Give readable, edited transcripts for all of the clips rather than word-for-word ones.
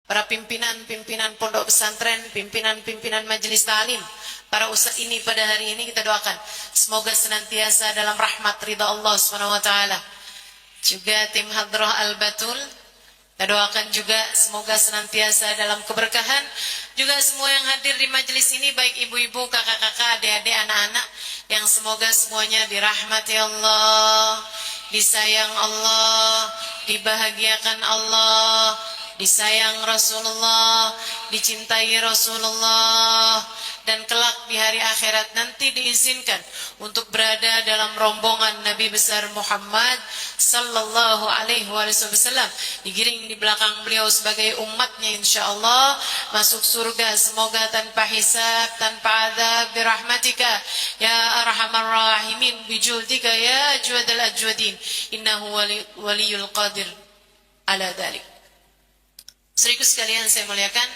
para pimpinan-pimpinan pondok pesantren, pimpinan-pimpinan majelis ta'lim, para ustaz ini pada hari ini kita doakan semoga senantiasa dalam rahmat ridha Allah Subhanahu wa taala. Juga tim Hadrah Al-Batul, kita doakan juga semoga senantiasa dalam keberkahan. Juga semua yang hadir di majelis ini, baik ibu-ibu, kakak-kakak, adik-adik, anak-anak, yang semoga semuanya dirahmati Allah, disayang Allah, dibahagiakan Allah, disayang Rasulullah, dicintai Rasulullah, dan kelak di hari akhirat nanti diizinkan untuk berada dalam rombongan Nabi besar Muhammad sallallahu alaihi wasallam, digiring di belakang beliau sebagai umatnya, insyaallah masuk surga semoga tanpa hisab, tanpa azab, birahmatika ya arhamar rahimin, bijuldika ya ajwadal ajwadin, innahu waliyul qadir ala dzalik. Saudaraku sekalian saya muliakan,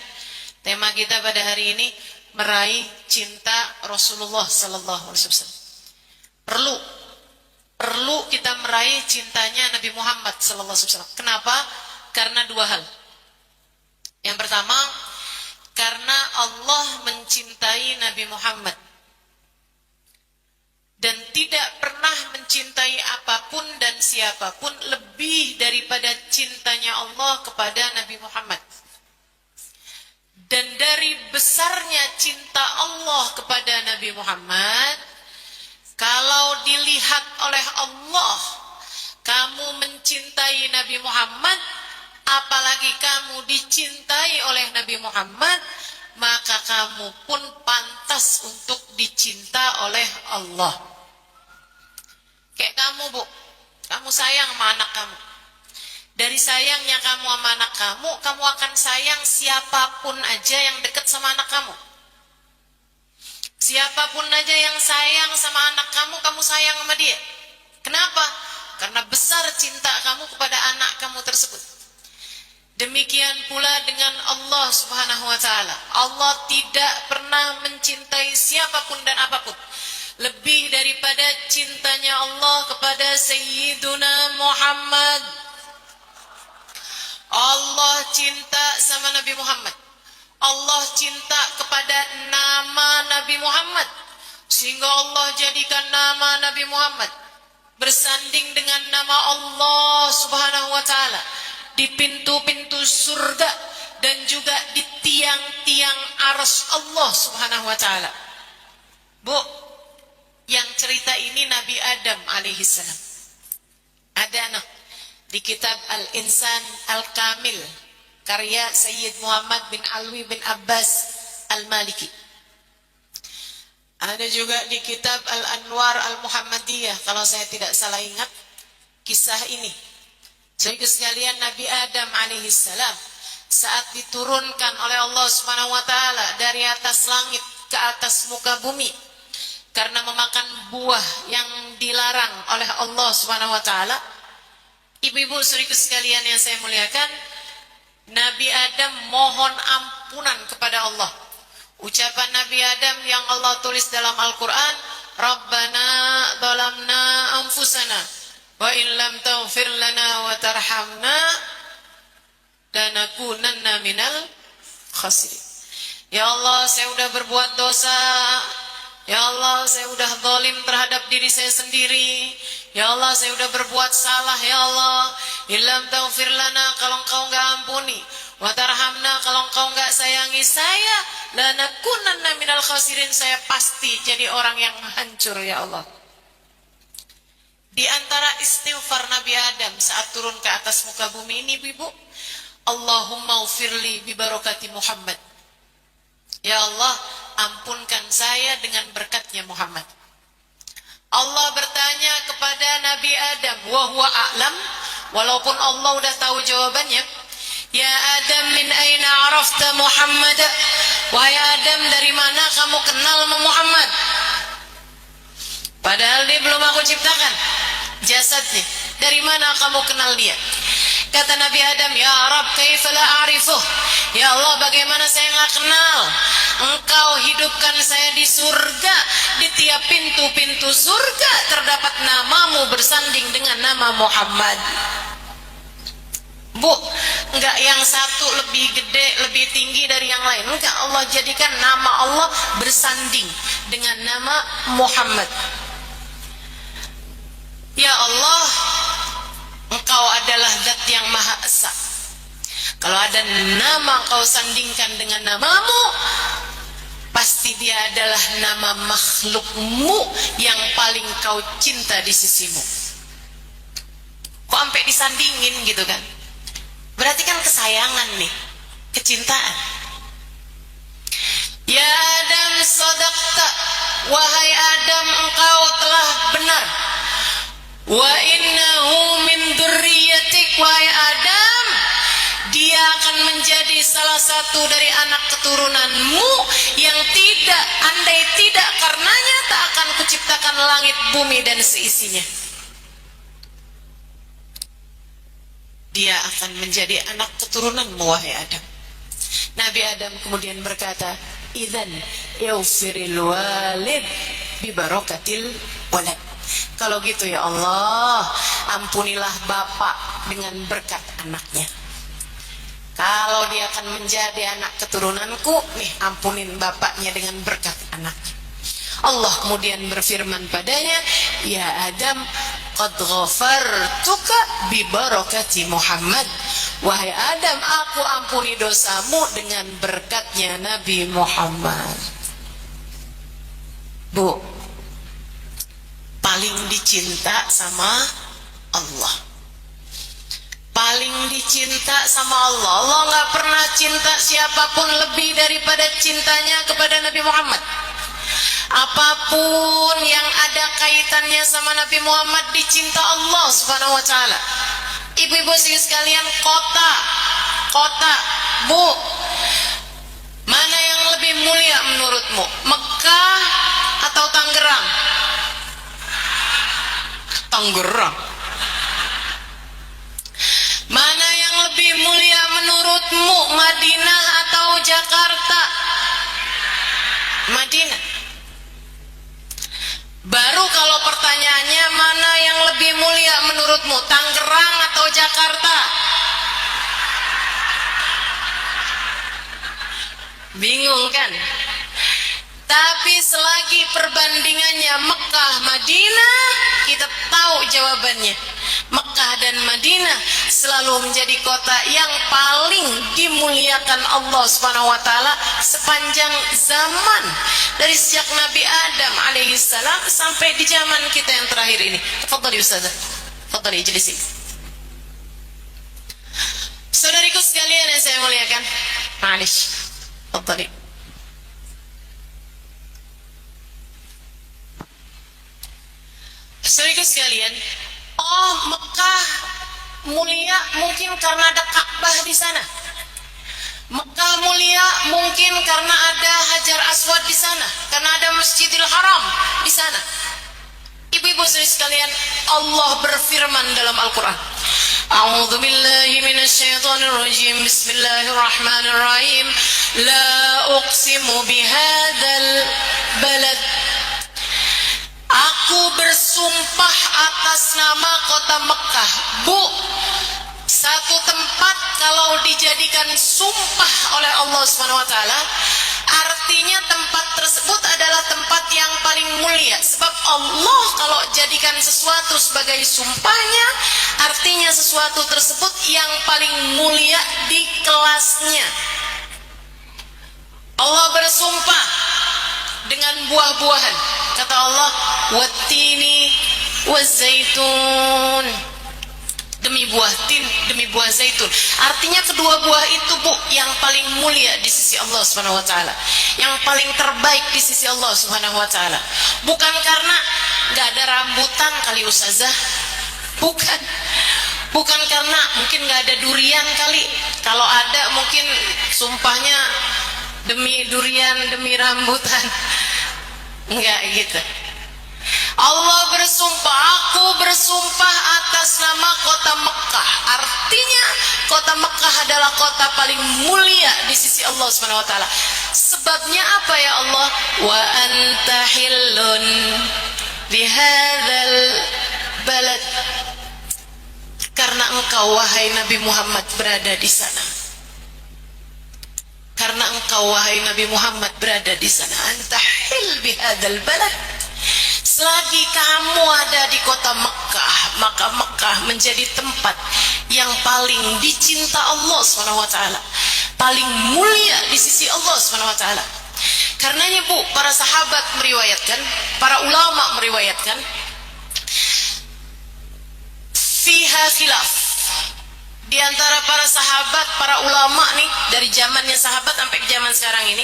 tema kita pada hari ini meraih cinta Rasulullah sallallahu alaihi wasallam. Perlu kita meraih cintanya Nabi Muhammad sallallahu alaihi wasallam. Kenapa? Karena dua hal. Yang pertama, karena Allah mencintai Nabi Muhammad dan tidak pernah mencintai apapun dan siapapun lebih daripada cintanya Allah kepada Nabi Muhammad. Dan dari besarnya cinta Allah kepada Nabi Muhammad, kalau dilihat oleh Allah, kamu mencintai Nabi Muhammad, apalagi kamu dicintai oleh Nabi Muhammad, maka kamu pun pantas untuk dicinta oleh Allah. Kayak kamu, Bu, kamu sayang sama anak kamu. Dari sayangnya kamu sama anak kamu akan sayang siapapun aja yang dekat sama anak kamu. Siapapun aja yang sayang sama anak kamu sayang sama dia. Kenapa? Karena besar cinta kamu kepada anak kamu tersebut. Demikian pula dengan Allah Subhanahu wa taala. Allah tidak pernah mencintai siapapun dan apapun lebih daripada cintanya Allah kepada Sayyiduna Muhammad. Allah cinta sama Nabi Muhammad. Allah cinta kepada nama Nabi Muhammad, sehingga Allah jadikan nama Nabi Muhammad bersanding dengan nama Allah Subhanahu wa taala di pintu-pintu surga dan juga di tiang-tiang arsy Allah Subhanahu wa taala. Bu, yang cerita ini Nabi Adam alaihissalam. Ada di kitab Al-Insan Al-Kamil karya Sayyid Muhammad bin Alwi bin Abbas Al-Maliki. Ada juga di kitab Al-Anwar Al-Muhammadiyah, kalau saya tidak salah ingat kisah ini. Saudara sekalian, Nabi Adam alaihissalam saat diturunkan oleh Allah Subhanahu wa taala dari atas langit ke atas muka bumi karena memakan buah yang dilarang oleh Allah Subhanahu wa taala. Ibu-ibu saudara sekalian yang saya muliakan, Nabi Adam mohon ampunan kepada Allah. Ucapan Nabi Adam yang Allah tulis dalam Al-Quran, Rabbana zalamna anfusana wa in lam taghfir lana wa tarhamna lanakunanna minal khasirin. Ya Allah, saya sudah berbuat dosa. Ya Allah, saya sudah zalim terhadap diri saya sendiri. Ya Allah, saya sudah berbuat salah. Ya Allah, illam taghfir lana, kalau Engkau enggak ampuni, wa tarhamna, kalau Engkau enggak sayangi saya, lanakunanna minal khasirin, saya pasti jadi orang yang hancur. Ya Allah. Di antara istighfar Nabi Adam saat turun ke atas muka bumi ini, Ibu, Allahumma ufirli bi barakati Muhammad. Ya Allah, ampunkan saya dengan berkatnya Muhammad. Allah bertanya kepada Nabi Adam, wa huwa a'lam, walaupun Allah udah tahu jawabannya. Ya Adam, min aina arafta Muhammad? Wahai Adam, dari mana kamu kenal Muhammad? Padahal dia belum aku ciptakan jasadnya. Dari mana kamu kenal dia? Kata Nabi Adam, ya Rabb, kaifa la a'rifuh? Ya Allah, bagaimana saya nggak kenal? Engkau hidupkan saya di surga. Di tiap pintu-pintu surga terdapat namamu bersanding dengan nama Muhammad. Bu, enggak yang satu lebih gede, tinggi dari yang lain. Enggak, Allah jadikan nama Allah bersanding dengan nama Muhammad. Ya Allah, Engkau adalah zat yang Maha Esa. Kalau ada nama Engkau sandingkan dengan namamu, pasti dia adalah nama makhlukmu yang paling kau cinta di sisimu. Kok sampai disandingin gitu kan? Berarti kan kesayangan nih, kecintaan. Ya Adam, sadaqta, wahai Adam, engkau telah benar. Wa innahu min dzurriyyatik, wahai Adam, dia akan menjadi salah satu dari anak keturunanmu yang tidak, andai tidak karenanya tak akan kuciptakan langit, bumi dan seisinya. Dia akan menjadi anak keturunanmu, wahai Adam. Nabi Adam kemudian berkata, idzan yaufiril walid bi barakatil walad. Kalau gitu ya Allah, ampunilah bapak dengan berkat anaknya. Kalau dia akan menjadi anak keturunanku, nih ampunin bapaknya dengan berkat anaknya. Allah kemudian berfirman padanya, ya Adam, qad ghafartuka bi barakati Muhammad. Wahai Adam, aku ampuni dosamu dengan berkatnya Nabi Muhammad. Bu, paling dicinta sama Allah. Paling dicinta sama Allah. Allah gak pernah cinta siapapun lebih daripada cintanya kepada Nabi Muhammad. Apapun yang ada kaitannya sama Nabi Muhammad dicinta Allah Subhanahu wa ta'ala. Ibu-ibu sekalian, kota, Bu, mana yang lebih mulia menurutmu? Mekah atau Tangerang? Tangerang. Mana yang lebih mulia menurutmu, Madinah atau Jakarta? Madinah. Baru kalau pertanyaannya mana yang lebih mulia menurutmu, Tangerang atau Jakarta? Bingung kan? Tapi selagi perbandingannya Mekah Madinah, kita tahu jawabannya. Mekah dan Madinah selalu menjadi kota yang paling dimuliakan Allah Subhanahu wa taala sepanjang zaman, dari sejak Nabi Adam alaihissalam sampai di zaman kita yang terakhir ini. Tafadhali Ustazah. Tafadhali ijlisi. Saudariku sekalian yang saya muliakan, ma'alish. Tafadhali. Saudariku sekalian, oh, Mekah mulia mungkin karena ada Ka'bah di sana. Mekah mulia mungkin karena ada Hajar Aswad di sana, karena ada Masjidil Haram di sana. Ibu-ibu sekalian, Allah berfirman dalam Al-Qur'an, A'udzu billahi minasyaitonir rajim. Bismillahirrahmanirrahim. La uqsimu bihadzal balad. Aku bersumpah atas nama kota Mekah. Bu, satu tempat kalau dijadikan sumpah oleh Allah SWT, artinya tempat tersebut adalah tempat yang paling mulia. Sebab Allah kalau jadikan sesuatu sebagai sumpahnya, artinya sesuatu tersebut yang paling mulia di kelasnya. Allah bersumpah dengan buah-buahan. Kata Allah, wattini wazaitun, demi buah tin, demi buah zaitun. Artinya kedua buah itu, Bu, yang paling mulia di sisi Allah Subhanahu wa taala, yang paling terbaik di sisi Allah Subhanahu wa taala. Bukan karena enggak ada rambutan kali Ustazah. Bukan karena mungkin enggak ada durian kali. Kalau ada mungkin sumpahnya demi durian, demi rambutan. Enggak gitu. Allah bersumpah, aku bersumpah atas nama kota Mekah. Artinya kota Mekah adalah kota paling mulia di sisi Allah Subhanahu wa taala. Sebabnya apa ya Allah? Wa anta hillun bihadzal balad. Karena engkau wahai Nabi Muhammad berada di sana. engkau wahai Nabi Muhammad berada di sana, antahil bihadzal balad, selagi kamu ada di kota Mekah, maka Mekah menjadi tempat yang paling dicinta Allah SWT, paling mulia di sisi Allah SWT. Karenanya Bu, para sahabat meriwayatkan, para ulama meriwayatkan, fiha khilaf. Di antara para sahabat, para ulama nih, dari zamannya sahabat sampai ke zaman sekarang ini,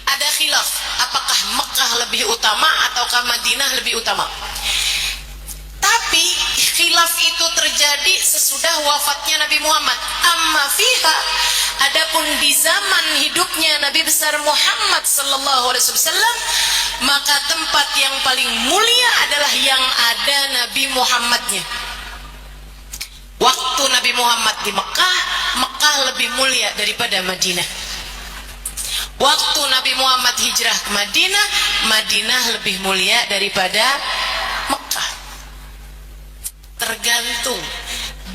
ada khilaf. Apakah Mekah lebih utama ataukah Madinah lebih utama? Tapi khilaf itu terjadi sesudah wafatnya Nabi Muhammad. Amma fiha, adapun di zaman hidupnya Nabi besar Muhammad sallallahu alaihi wasallam, maka tempat yang paling mulia adalah yang ada Nabi Muhammadnya. Waktu Nabi Muhammad di Mekah, Mekah lebih mulia daripada Madinah. Waktu Nabi Muhammad hijrah ke Madinah, Madinah lebih mulia daripada Mekah. Tergantung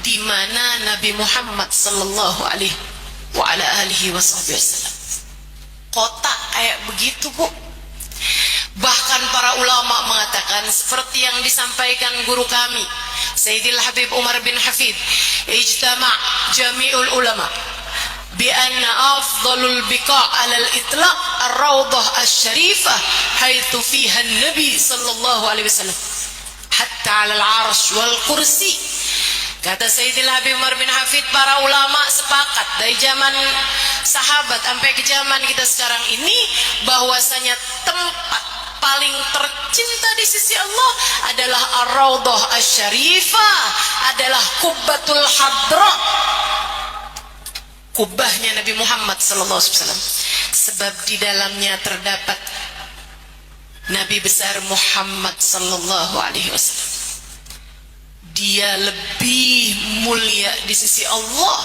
di mana Nabi Muhammad sallallahu alaihi wasallam. Kota kayak begitu, Bu. Bahkan para ulama mengatakan seperti yang disampaikan guru kami Sayyidil Habib Umar bin Hafid, ijtama' jami'ul ulama bi anna afdalul biqa' 'ala al-itlaq ar-rawdah asy-syarifah haitsu fiha an-nabi sallallahu alaihi wasallam hatta 'ala al-'arsy wal kursi. Kata Sayyidil Habib Umar bin Hafid, para ulama sepakat dari zaman sahabat sampai ke zaman kita sekarang ini bahwasanya tempat paling tercinta di sisi Allah adalah Ar-Raudhah Asy-Syarifah, adalah Qubbatul Hadra, kubahnya Nabi Muhammad sallallahu alaihi wasallam. Sebab di dalamnya terdapat Nabi besar Muhammad sallallahu alaihi wasallam. Dia lebih mulia di sisi Allah,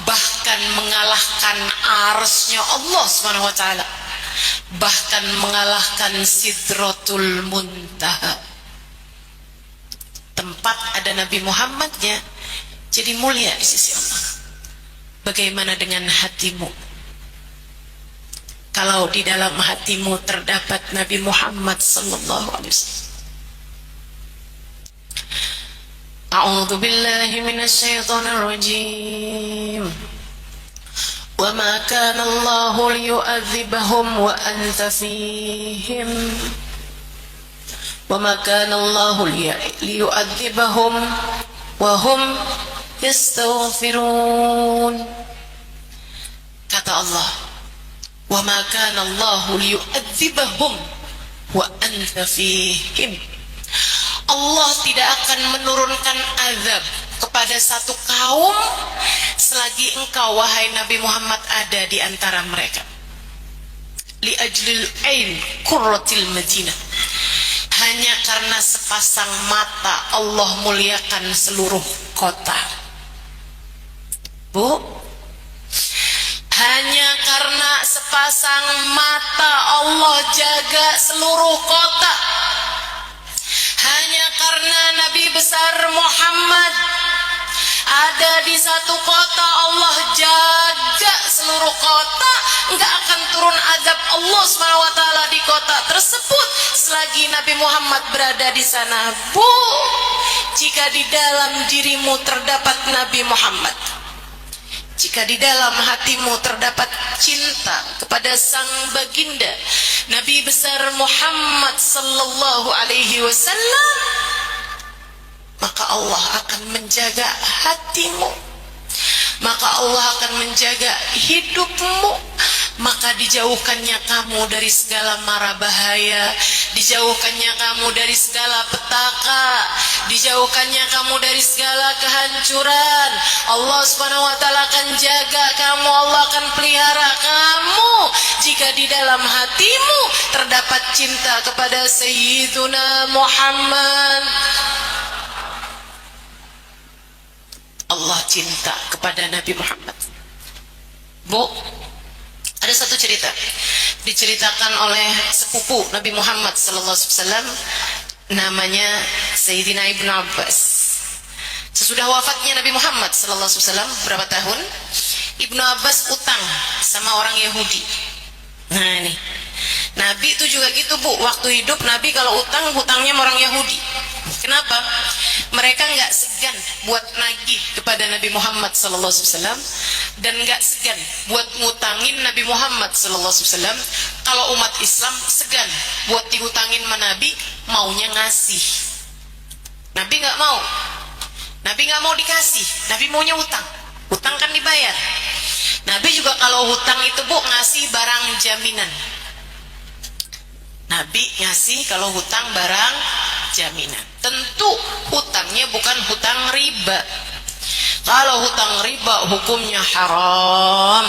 bahkan mengalahkan arsy-Nya Allah Subhanahu wa taala, bahkan mengalahkan Sidratul Muntaha. Tempat ada Nabi Muhammadnya jadi mulia di sisi Allah. Bagaimana dengan hatimu? Kalau di dalam hatimu terdapat Nabi Muhammad sallallahu alaihi wasallam. A'udzu billahi minasy syaithanir rajim. وما كان الله ليؤذبهم وأنت فيهم وما كان الله ليؤذبهم وهم يستغفرون. Kata Allah, وما كان الله ليؤذبهم وأنت فيهم. Allah tidak akan menurunkan azab kepada satu kaum selagi engkau wahai Nabi Muhammad ada di antara mereka. Li ajlil ain qurratil Madinah, hanya karena sepasang mata Allah muliakan seluruh kota. Bu, hanya karena sepasang mata Allah jaga seluruh kota. Hanya karena Nabi besar Muhammad ada di satu kota, Allah jaga seluruh kota. Enggak akan turun azab Allah SWT di kota tersebut selagi Nabi Muhammad berada di sana. Bu, jika di dalam dirimu terdapat Nabi Muhammad, jika di dalam hatimu terdapat cinta kepada sang baginda Nabi besar Muhammad sallallahu alaihi wasallam, maka Allah akan menjaga hatimu, maka Allah akan menjaga hidupmu, maka dijauhkannya kamu dari segala mara bahaya, dijauhkannya kamu dari segala petaka, dijauhkannya kamu dari segala kehancuran. Allah Subhanahu wa taala akan jaga kamu, Allah akan pelihara kamu jika di dalam hatimu terdapat cinta kepada Sayyiduna Muhammad. Allah cinta kepada Nabi Muhammad. Bu, ada satu cerita diceritakan oleh sepupu Nabi Muhammad sallallahu alaihi wasallam, namanya Sayyidina Ibnu Abbas. Sesudah wafatnya Nabi Muhammad sallallahu alaihi wasallam berapa tahun, Ibnu Abbas utang sama orang Yahudi. Nah ini Nabi itu juga gitu Bu, waktu hidup Nabi kalau utang, hutangnya sama orang Yahudi. Kenapa? Mereka nggak segan buat nagih kepada Nabi Muhammad SAW dan nggak segan buat ngutangin Nabi Muhammad SAW. Kalau umat Islam segan buat dihutangin sama Nabi, maunya ngasih. Nabi nggak mau. Nabi nggak mau dikasih. Nabi maunya utang. Utang kan dibayar. Nabi juga kalau hutang itu Bu ngasih barang jaminan. Nabi ngasih kalau hutang barang jaminan. Tentu hutangnya bukan hutang riba. Kalau hutang riba hukumnya haram.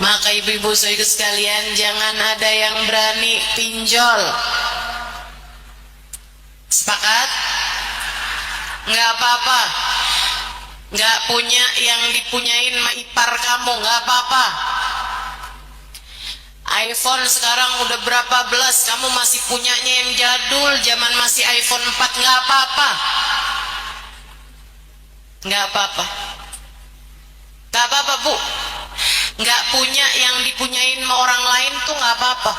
Maka ibu-ibu saudara sekalian, jangan ada yang berani pinjol. Sepakat? Nggak apa-apa. Nggak punya yang dipunyain sama ipar kamu, nggak apa-apa. iPhone sekarang udah berapa belas, kamu masih punyanya yang jadul, zaman masih iPhone 4, nggak apa-apa. Nggak apa-apa. Nggak apa-apa Bu. Nggak punya yang dipunyain sama orang lain tuh nggak apa-apa.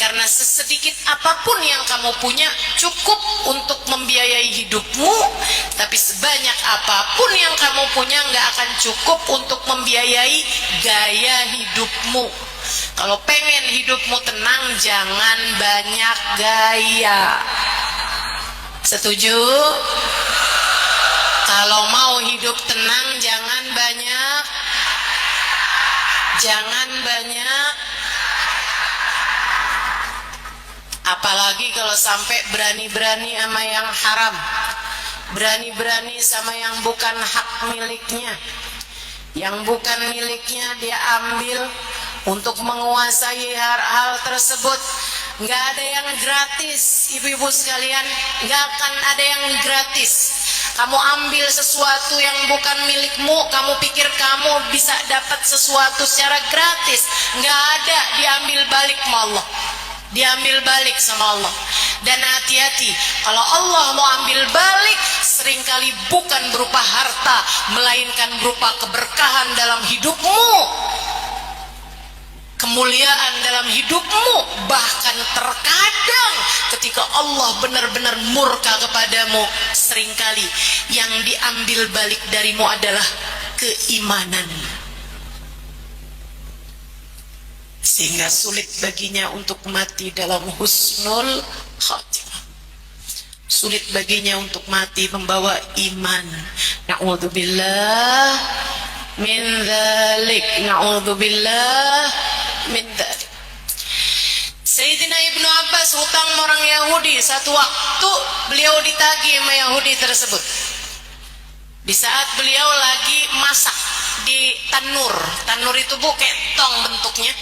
Karena sesedikit apapun yang kamu punya cukup untuk membiayai hidupmu, tapi sebanyak apapun yang kamu punya nggak akan cukup untuk membiayai gaya hidupmu. Kalau pengen hidupmu tenang, jangan banyak gaya. Setuju? Kalau mau hidup tenang, jangan banyak. Jangan banyak. Apalagi kalau sampai berani-berani sama yang haram, berani-berani sama yang bukan hak miliknya, yang bukan miliknya dia ambil untuk menguasai hal tersebut. Nggak ada yang gratis, ibu-ibu sekalian, nggak akan ada yang gratis. Kamu ambil sesuatu yang bukan milikmu, kamu pikir kamu bisa dapat sesuatu secara gratis. Nggak ada, diambil balik sama Allah. Diambil balik sama Allah. Dan hati-hati, kalau Allah mau ambil balik, seringkali bukan berupa harta, melainkan berupa keberkahan dalam hidupmu, kemuliaan dalam hidupmu. Bahkan terkadang ketika Allah benar-benar murka kepadamu, seringkali yang diambil balik darimu adalah keimanan, sehingga sulit baginya untuk mati dalam husnul khatimah. Sulit baginya untuk mati membawa iman. Na'udzubillah min dzalik. Na'udzubillah min dzalik. Sayyidina Ibnu Abbas hutang orang Yahudi. Satu waktu beliau ditagih sama Yahudi tersebut. Di saat beliau lagi masak di tanur. Tanur itu Bu kayak tong bentuknya.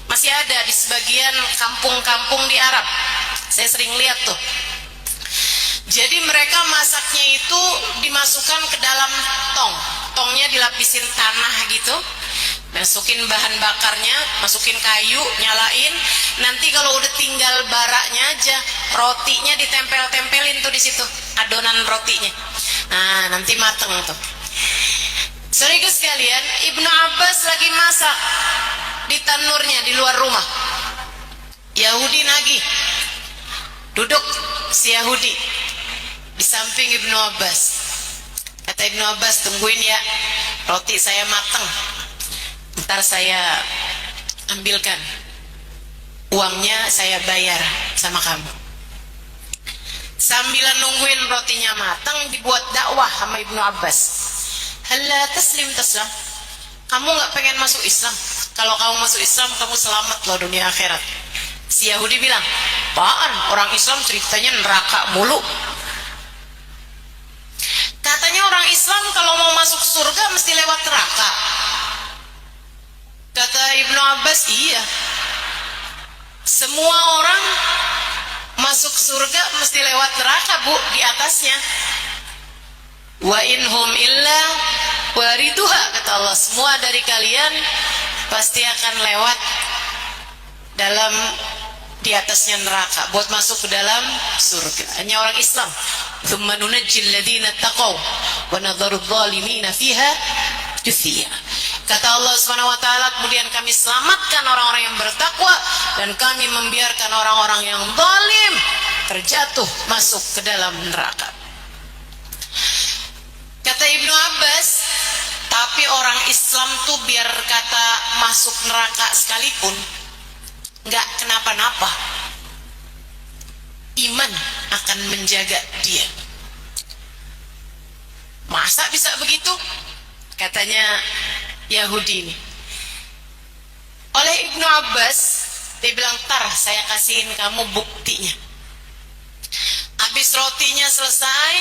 Masih ada di sebagian kampung-kampung di Arab. Saya sering lihat tuh. Jadi mereka masaknya itu dimasukkan ke dalam tong. Tongnya dilapisin tanah gitu. Masukin bahan bakarnya, masukin kayu, nyalain. Nanti kalau udah tinggal baraknya aja, rotinya ditempel-tempelin tuh di situ, adonan rotinya. Nah, nanti mateng tuh. Saudara sekalian, Ibnu Abbas lagi masak di tanurnya di luar rumah. Yahudi nagih. Duduk si Yahudi di samping Ibnu Abbas. Kata Ibnu Abbas, tungguin ya, roti saya matang, ntar saya ambilkan, uangnya saya bayar sama kamu. Sambilan nungguin rotinya matang, dibuat dakwah sama Ibnu Abbas. Halla taslim taslam, kamu nggak pengen masuk Islam? Kalau kamu masuk Islam, kamu selamat loh dunia akhirat. Si Yahudi bilang, apaan? Orang Islam ceritanya neraka mulu. Katanya orang Islam kalau mau masuk surga mesti lewat neraka. Kata Ibnu Abbas, iya. Semua orang masuk surga mesti lewat neraka Bu, di atasnya. Wa inhum illa wariduha, kata Allah, semua dari kalian pasti akan lewat dalam di atasnya neraka buat masuk ke dalam surga. Hanya orang Islam. Tsumma nunajjil ladzina taqaw wa nadharu adh-dhalimina fiha juthiya. Kata Allah Subhanahu wa taala, kemudian kami selamatkan orang-orang yang bertakwa dan kami membiarkan orang-orang yang zalim terjatuh masuk ke dalam neraka. Kata Ibnu Abbas, tapi orang Islam tuh biar kata masuk neraka sekalipun nggak kenapa-napa, iman akan menjaga dia. Masa bisa begitu? Katanya Yahudi ini. Oleh Ibnu Abbas, dia bilang, tar saya kasihin kamu buktinya. Habis rotinya selesai,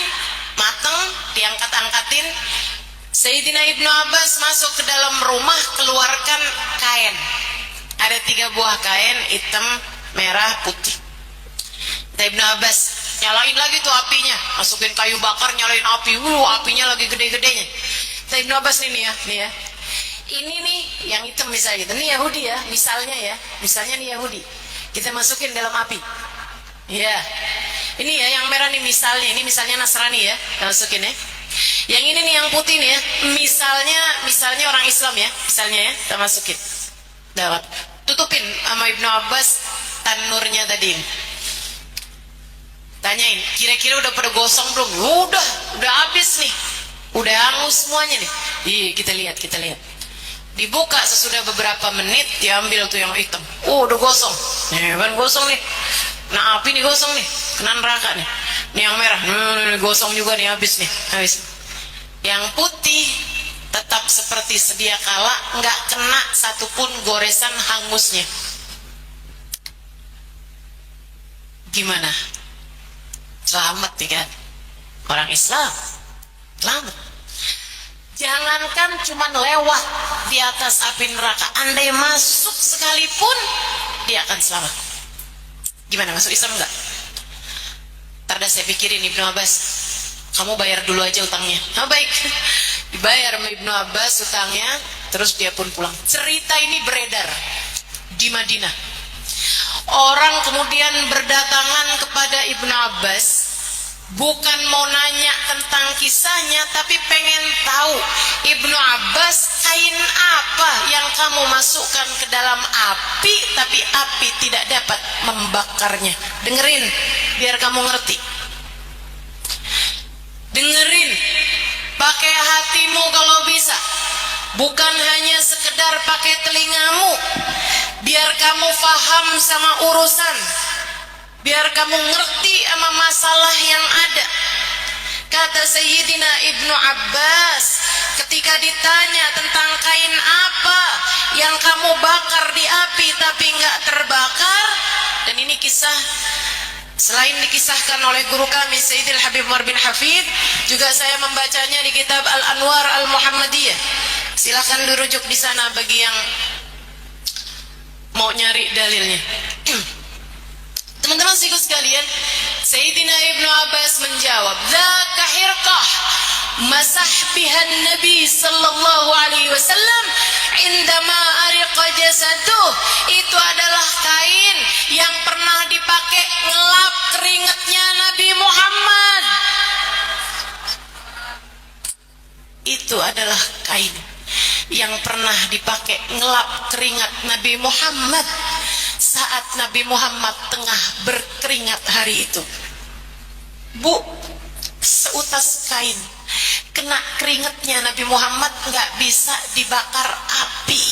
mateng, diangkat-angkatin, Sayyidina Ibnu Abbas masuk ke dalam rumah, keluarkan kain. Ada 3 buah kain, hitam, merah, putih. Kata Ibnu Abbas, nyalain lagi tuh apinya, masukin kayu bakar, nyalain api, apinya lagi gede-gedenya. Kata Ibnu Abbas, nih ya, ini nih yang hitam misalnya gitu, ini Yahudi ya, misalnya nih Yahudi, kita masukin dalam api. Ya, ini ya yang merah nih misalnya, ini misalnya Nasrani ya, kita masukin ya. Yang ini nih yang putih nih ya, misalnya orang Islam ya, misalnya ya, kita masukin. Dapat, tutupin sama Ibnu Abbas tanurnya tadi. Tanyain, kira-kira udah pada gosong belum? Udah habis nih, udah hangus semuanya nih. Kita lihat. Dibuka sesudah beberapa menit, diambil tuh yang hitam. Udah gosong. Nih kan gosong nih. Nah api nih gosong nih, kena neraka nih. Nih yang merah, nih gosong juga nih, habis. Yang putih tetap seperti sedia kala, nggak kena satupun goresan hangusnya. Gimana? Selamat nih kan? Orang Islam selamat. Jangankan cuma lewat di atas api neraka, andai masuk sekalipun dia akan selamat. Gimana, masuk Islam enggak? Tarda saya pikirin Ibnu Abbas, kamu bayar dulu aja utangnya. Baik, dibayar sama Ibnu Abbas utangnya, terus dia pun pulang. Cerita ini beredar di Madinah. Orang kemudian berdatangan kepada Ibnu Abbas, bukan mau nanya tentang kisahnya, tapi pengen tahu, Ibnu Abbas, kain apa yang kamu masukkan ke dalam api tapi api tidak dapat membakarnya? Dengerin biar kamu ngerti. Dengerin, pakai hatimu kalau bisa, bukan hanya sekedar pakai telingamu, biar kamu paham sama urusan, biar kamu ngerti sama masalah yang ada. Kata Sayyidina Ibnu Abbas, ketika ditanya tentang kain apa yang kamu bakar di api tapi nggak terbakar, dan ini kisah selain dikisahkan oleh guru kami Sayyidil Habib Umar bin Hafid, juga saya membacanya di kitab Al-Anwar Al-Muhammadiyah. Silakan dirujuk di sana bagi yang mau nyari dalilnya. Teman-teman sikut sekalian, Sayyidina Ibnu Abbas menjawab, "Dzaka hirqah masah bihan Nabi sallallahu alaihi wasallam indama ariqa jasatuh." Itu adalah kain yang pernah dipakai ngelap keringatnya Nabi Muhammad. Itu adalah kain yang pernah dipakai ngelap keringat Nabi Muhammad saat Nabi Muhammad tengah berkeringat hari itu. Bu, seutas kain kena keringatnya Nabi Muhammad nggak bisa dibakar api.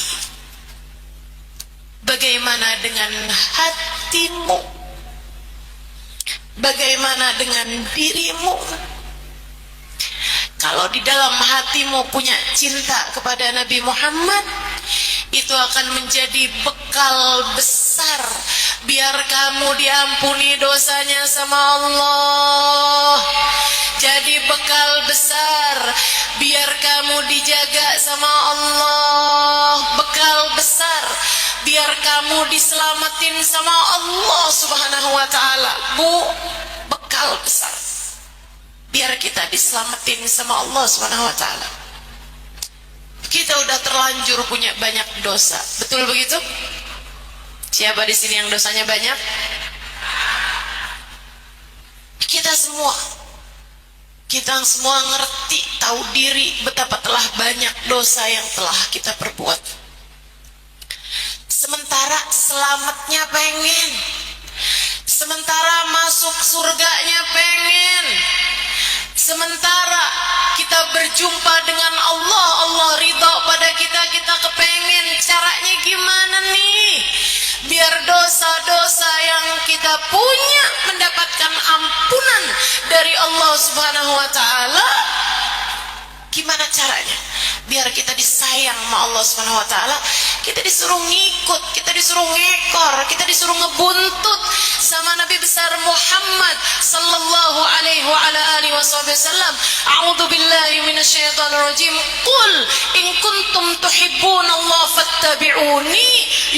Bagaimana dengan hatimu? Bagaimana dengan dirimu? Kalau di dalam hatimu punya cinta kepada Nabi Muhammad, itu akan menjadi bekal besar biar kamu diampuni dosanya sama Allah. Jadi bekal besar biar kamu dijaga sama Allah. Bekal besar biar kamu diselamatin sama Allah Subhanahu wa ta'ala. Bu, bekal besar biar kita diselamatin sama Allah Subhanahu wa ta'ala. Kita udah terlanjur punya banyak dosa. Betul begitu? Siapa di sini yang dosanya banyak? Kita semua. Kita semua ngerti, tahu diri betapa telah banyak dosa yang telah kita perbuat. Sementara selamatnya pengen, sementara masuk surganya pengen, sementara kita berjumpa dengan Allah, Allah ridha pada kita, kita kepengen. Caranya gimana nih biar dosa-dosa yang kita punya mendapatkan ampunan dari Allah Subhanahu wa taala? Gimana caranya biar kita disayang sama Allah Subhanahu wa taala? Kita disuruh ngikut, kita disuruh ngekor, kita disuruh ngebuntut sama Nabi besar Muhammad sallallahu alaihi wa ala alihi wasallam. A'udzu billahi minasyaitonir rajim. Qul in kuntum tuhibbunallaha fattabi'uni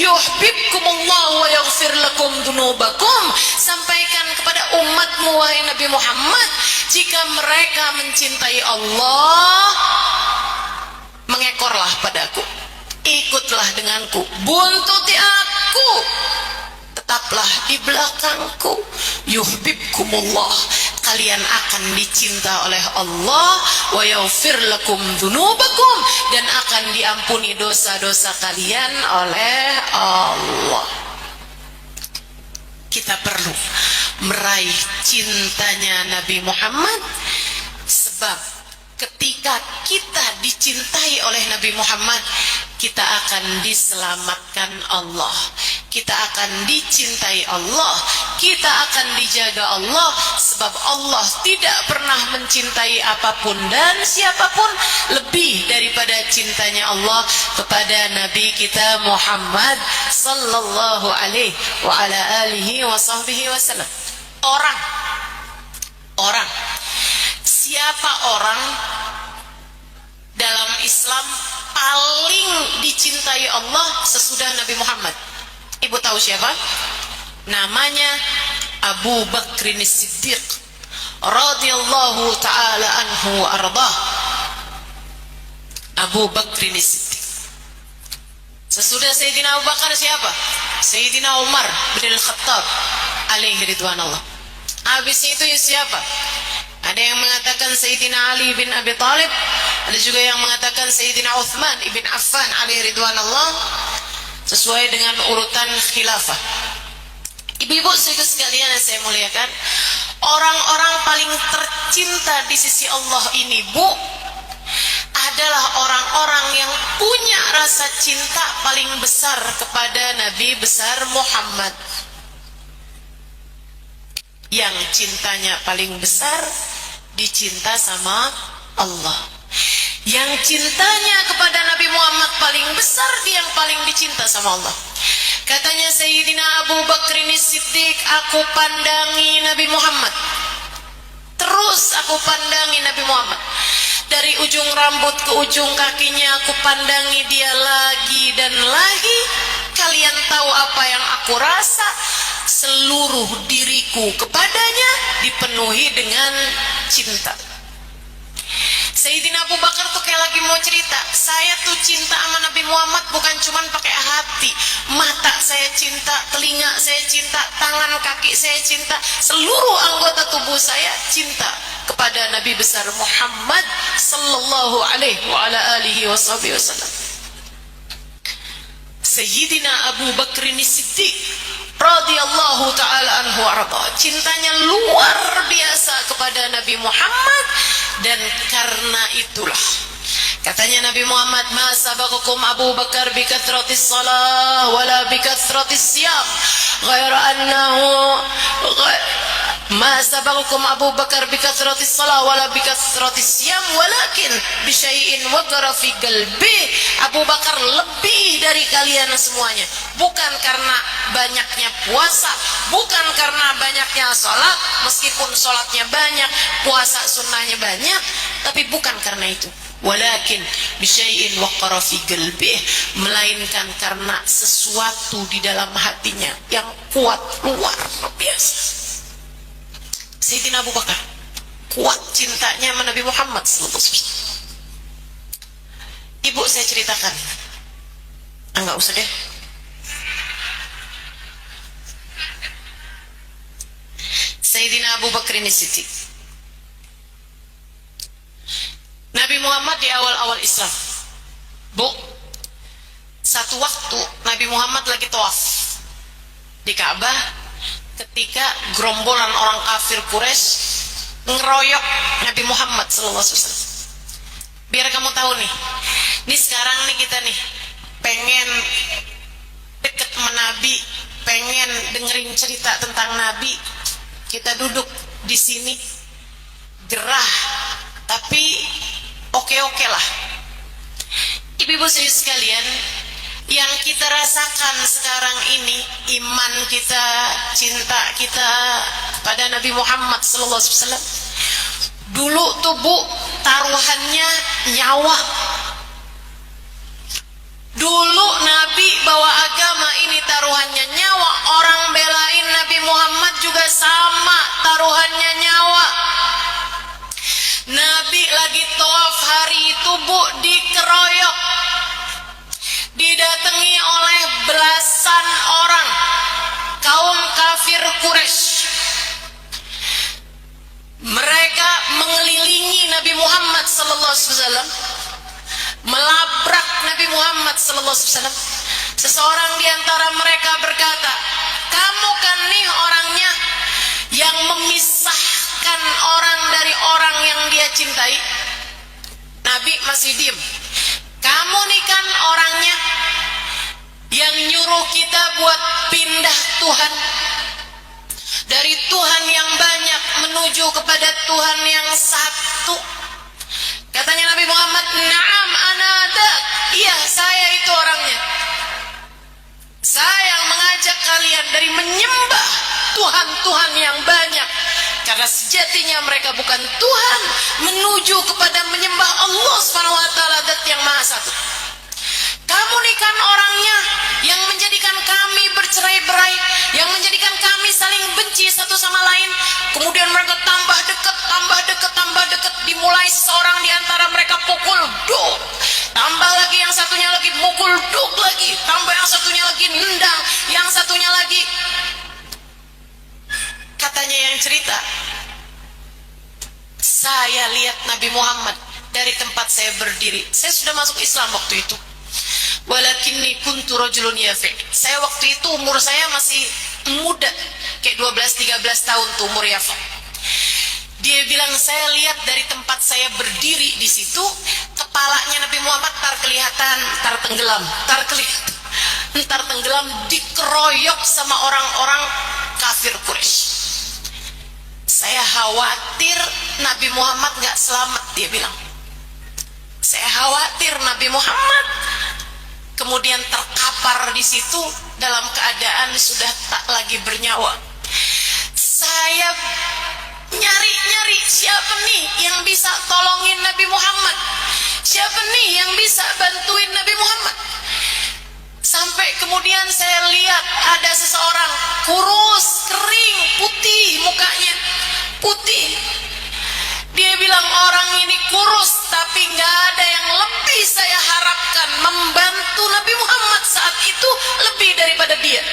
yuhibbukumullah wa yaghfir lakum dzunubakum. Sampaikan kepada umatmu wahai Nabi Muhammad, jika mereka mencintai Allah, mengekorlah padaku, ikutlah denganku, buntuti aku, tetaplah di belakangku. Yuhibbukumullah, kalian akan dicinta oleh Allah, wa yaghfir lakum dzunubakum, dan akan diampuni dosa-dosa kalian oleh Allah. Kita perlu meraih cintanya Nabi Muhammad, sebab ketika kita dicintai oleh Nabi Muhammad, kita akan diselamatkan Allah, kita akan dicintai Allah, kita akan dijaga Allah. Sebab Allah tidak pernah mencintai apapun dan siapapun lebih daripada cintanya Allah kepada Nabi kita Muhammad sallallahu alaihi wa ala alihi wa sahbihi wasallam. Orang siapa orang dalam Islam paling dicintai Allah sesudah Nabi Muhammad? Ibu tahu siapa? Namanya Abu Bakrin Siddiq radhiyallahu taala anhu wa ardah. Abu Bakrin Siddiq. Sesudah Sayyidina Abu Bakar siapa? Sayyidina Umar bin Al-Khattab alaihi ridwanullah. Habis itu siapa? Ada yang mengatakan Sayyidina Ali bin Abi Thalib, ada juga yang mengatakan Sayyidina Uthman ibn Affan alaihi ridwanullah, sesuai dengan urutan khilafah. Ibu-ibu sekalian yang saya muliakan, orang-orang paling tercinta di sisi Allah ini, Bu, adalah orang-orang yang punya rasa cinta paling besar kepada Nabi besar Muhammad. Yang cintanya paling besar dicinta sama Allah. Yang cintanya kepada Nabi Muhammad paling besar, dia yang paling dicinta sama Allah. Katanya Sayyidina Abu Bakrin Siddiq, aku pandangi Nabi Muhammad, terus aku pandangi Nabi Muhammad, dari ujung rambut ke ujung kakinya aku pandangi dia lagi dan lagi. Kalian tahu apa yang aku rasa? Seluruh diriku kepadanya dipenuhi dengan cinta. Sayyidina Abu Bakar tuh kayak lagi mau cerita, saya tuh cinta sama Nabi Muhammad bukan cuman pakai hati, mata saya cinta, telinga saya cinta, tangan kaki saya cinta, seluruh anggota tubuh saya cinta kepada Nabi besar Muhammad sallallahu alaihi wa ala alihi wasallam. Sayyidina Abu Bakrin Siddiq radhiyallahu taala anhu arda, cintanya luar biasa kepada Nabi Muhammad. Dan karena itulah katanya Nabi Muhammad, ma sabaqakum Abu Bakar bi kathratis salah wala bi kathratis siyam ghaira annahu ma sabaqakum Abu Bakar bi kathratis salah wala bi kathratis siyam walakin bi syai'in waqara fi qalbi. Abu Bakar lebih dari kalian semuanya, bukan karena banyaknya puasa, bukan karena banyaknya salat, meskipun salatnya banyak, puasa sunnahnya banyak, tapi bukan karena itu. Walakin bisyai'in waqara fi qalbih, melainkan karena sesuatu di dalam hatinya yang kuat luar biasa. Sayyidina Abu Bakar kuat cintanya sama Nabi Muhammad sallallahu alaihi wasallam. Ibu saya ceritakan. Enggak usah deh. Sayyidina Abu Bakrin Siddiq Islam. Bu, satu waktu Nabi Muhammad lagi tawaf di Ka'bah ketika gerombolan orang kafir Quraisy ngeroyok Nabi Muhammad SAW. Biar kamu tahu nih, ini sekarang nih kita nih pengen deket sama Nabi, pengen dengerin cerita tentang Nabi, kita duduk di sini gerah, tapi oke-oke lah. Ibu-ibu sekalian, yang kita rasakan sekarang ini, iman kita, cinta kita pada Nabi Muhammad SAW, dulu tuh Bu, taruhannya nyawa. Dulu Nabi bawa agama ini taruhannya nyawa. Orang belain Nabi Muhammad juga sama, taruhannya nyawa. Nabi lagi tawaf hari itu Bu, dikeroyok, didatangi oleh belasan orang kaum kafir Quraisy. Mereka mengelilingi Nabi Muhammad SAW, melabrak Nabi Muhammad SAW. Seseorang di antara mereka berkata, kamu kan nih orangnya yang memisahkan orang dari orang yang dia cintai. Nabi masih diem. Kamu nih kan orangnya yang nyuruh kita buat pindah Tuhan, dari Tuhan yang banyak menuju kepada Tuhan yang satu. Katanya Nabi Muhammad, "Na'am ana dak." Iya, saya itu orangnya. Saya yang mengajak kalian dari menyembah Tuhan-Tuhan yang banyak, karena sejatinya mereka bukan Tuhan, menuju kepada menyembah Allah SWT, Zat yang Maha Satu. Kamu nih kan orangnya yang menjadikan kami bercerai-berai, yang menjadikan kami saling benci satu sama lain. Kemudian mereka tambah dekat, tambah dekat, tambah dekat. Dimulai seorang di antara mereka pukul duk, tambah lagi yang satunya lagi pukul duk lagi, tambah yang satunya lagi nendang, yang satunya lagi. Katanya yang cerita, saya lihat Nabi Muhammad dari tempat saya berdiri. Saya sudah masuk Islam waktu itu. Walakinni kuntu rajulun yafi'. Saya waktu itu umur saya masih muda, kayak 12-13 tahun tuh umur Yafa. Dia bilang, saya lihat dari tempat saya berdiri di situ, kepalanya Nabi Muhammad tar kelihatan, tar tenggelam, tar kelihatan, tar tenggelam, dikeroyok sama orang-orang kafir Quraisy. Saya khawatir Nabi Muhammad nggak selamat, dia bilang. Saya khawatir Nabi Muhammad kemudian terkapar di situ dalam keadaan sudah tak lagi bernyawa. Saya nyari-nyari siapa nih yang bisa tolongin Nabi Muhammad, siapa nih yang bisa bantuin Nabi Muhammad. Sampai kemudian saya lihat ada seseorang kurus, kering, putih mukanya, putih. Dia bilang, orang ini kurus, tapi nggak ada yang lebih saya harapkan membantu Nabi Muhammad saat itu lebih daripada dia.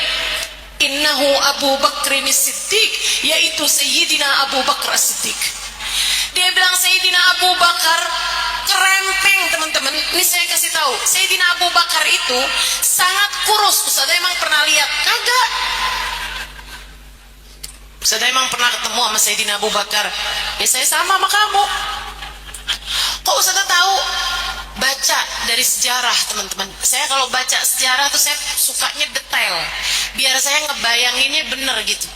Innahu Abu Bakrin Siddiq, yaitu Sayyidina Abu Bakar Siddiq. Dia bilang Sayyidina Abu Bakar kerempeng, teman-teman. Ini saya kasih tahu, Sayyidina Abu Bakar itu sangat kurus. Ustaz emang pernah lihat? Kagak. Ustaz emang pernah ketemu sama Sayyidina Abu Bakar? Ya saya sama kamu. Kok Ustaz tahu? Baca dari sejarah, teman-teman. Saya kalau baca sejarah tuh saya sukanya detail, biar saya ngebayanginnya bener gitu.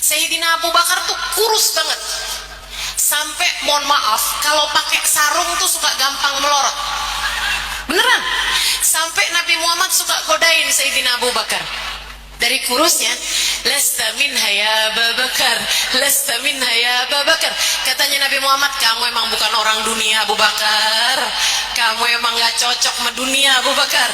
Sayyidina Abu Bakar tuh kurus banget, sampai mohon maaf kalau pakai sarung tuh suka gampang melorot. Beneran. Sampai Nabi Muhammad suka godain Sayyidina Abu Bakar. Dari kurusnya, lasta minha ya Abu Bakar, lasta minha ya Abu Bakar. Katanya Nabi Muhammad, kamu emang bukan orang dunia Abu Bakar, kamu emang gak cocok sama dunia Abu Bakar.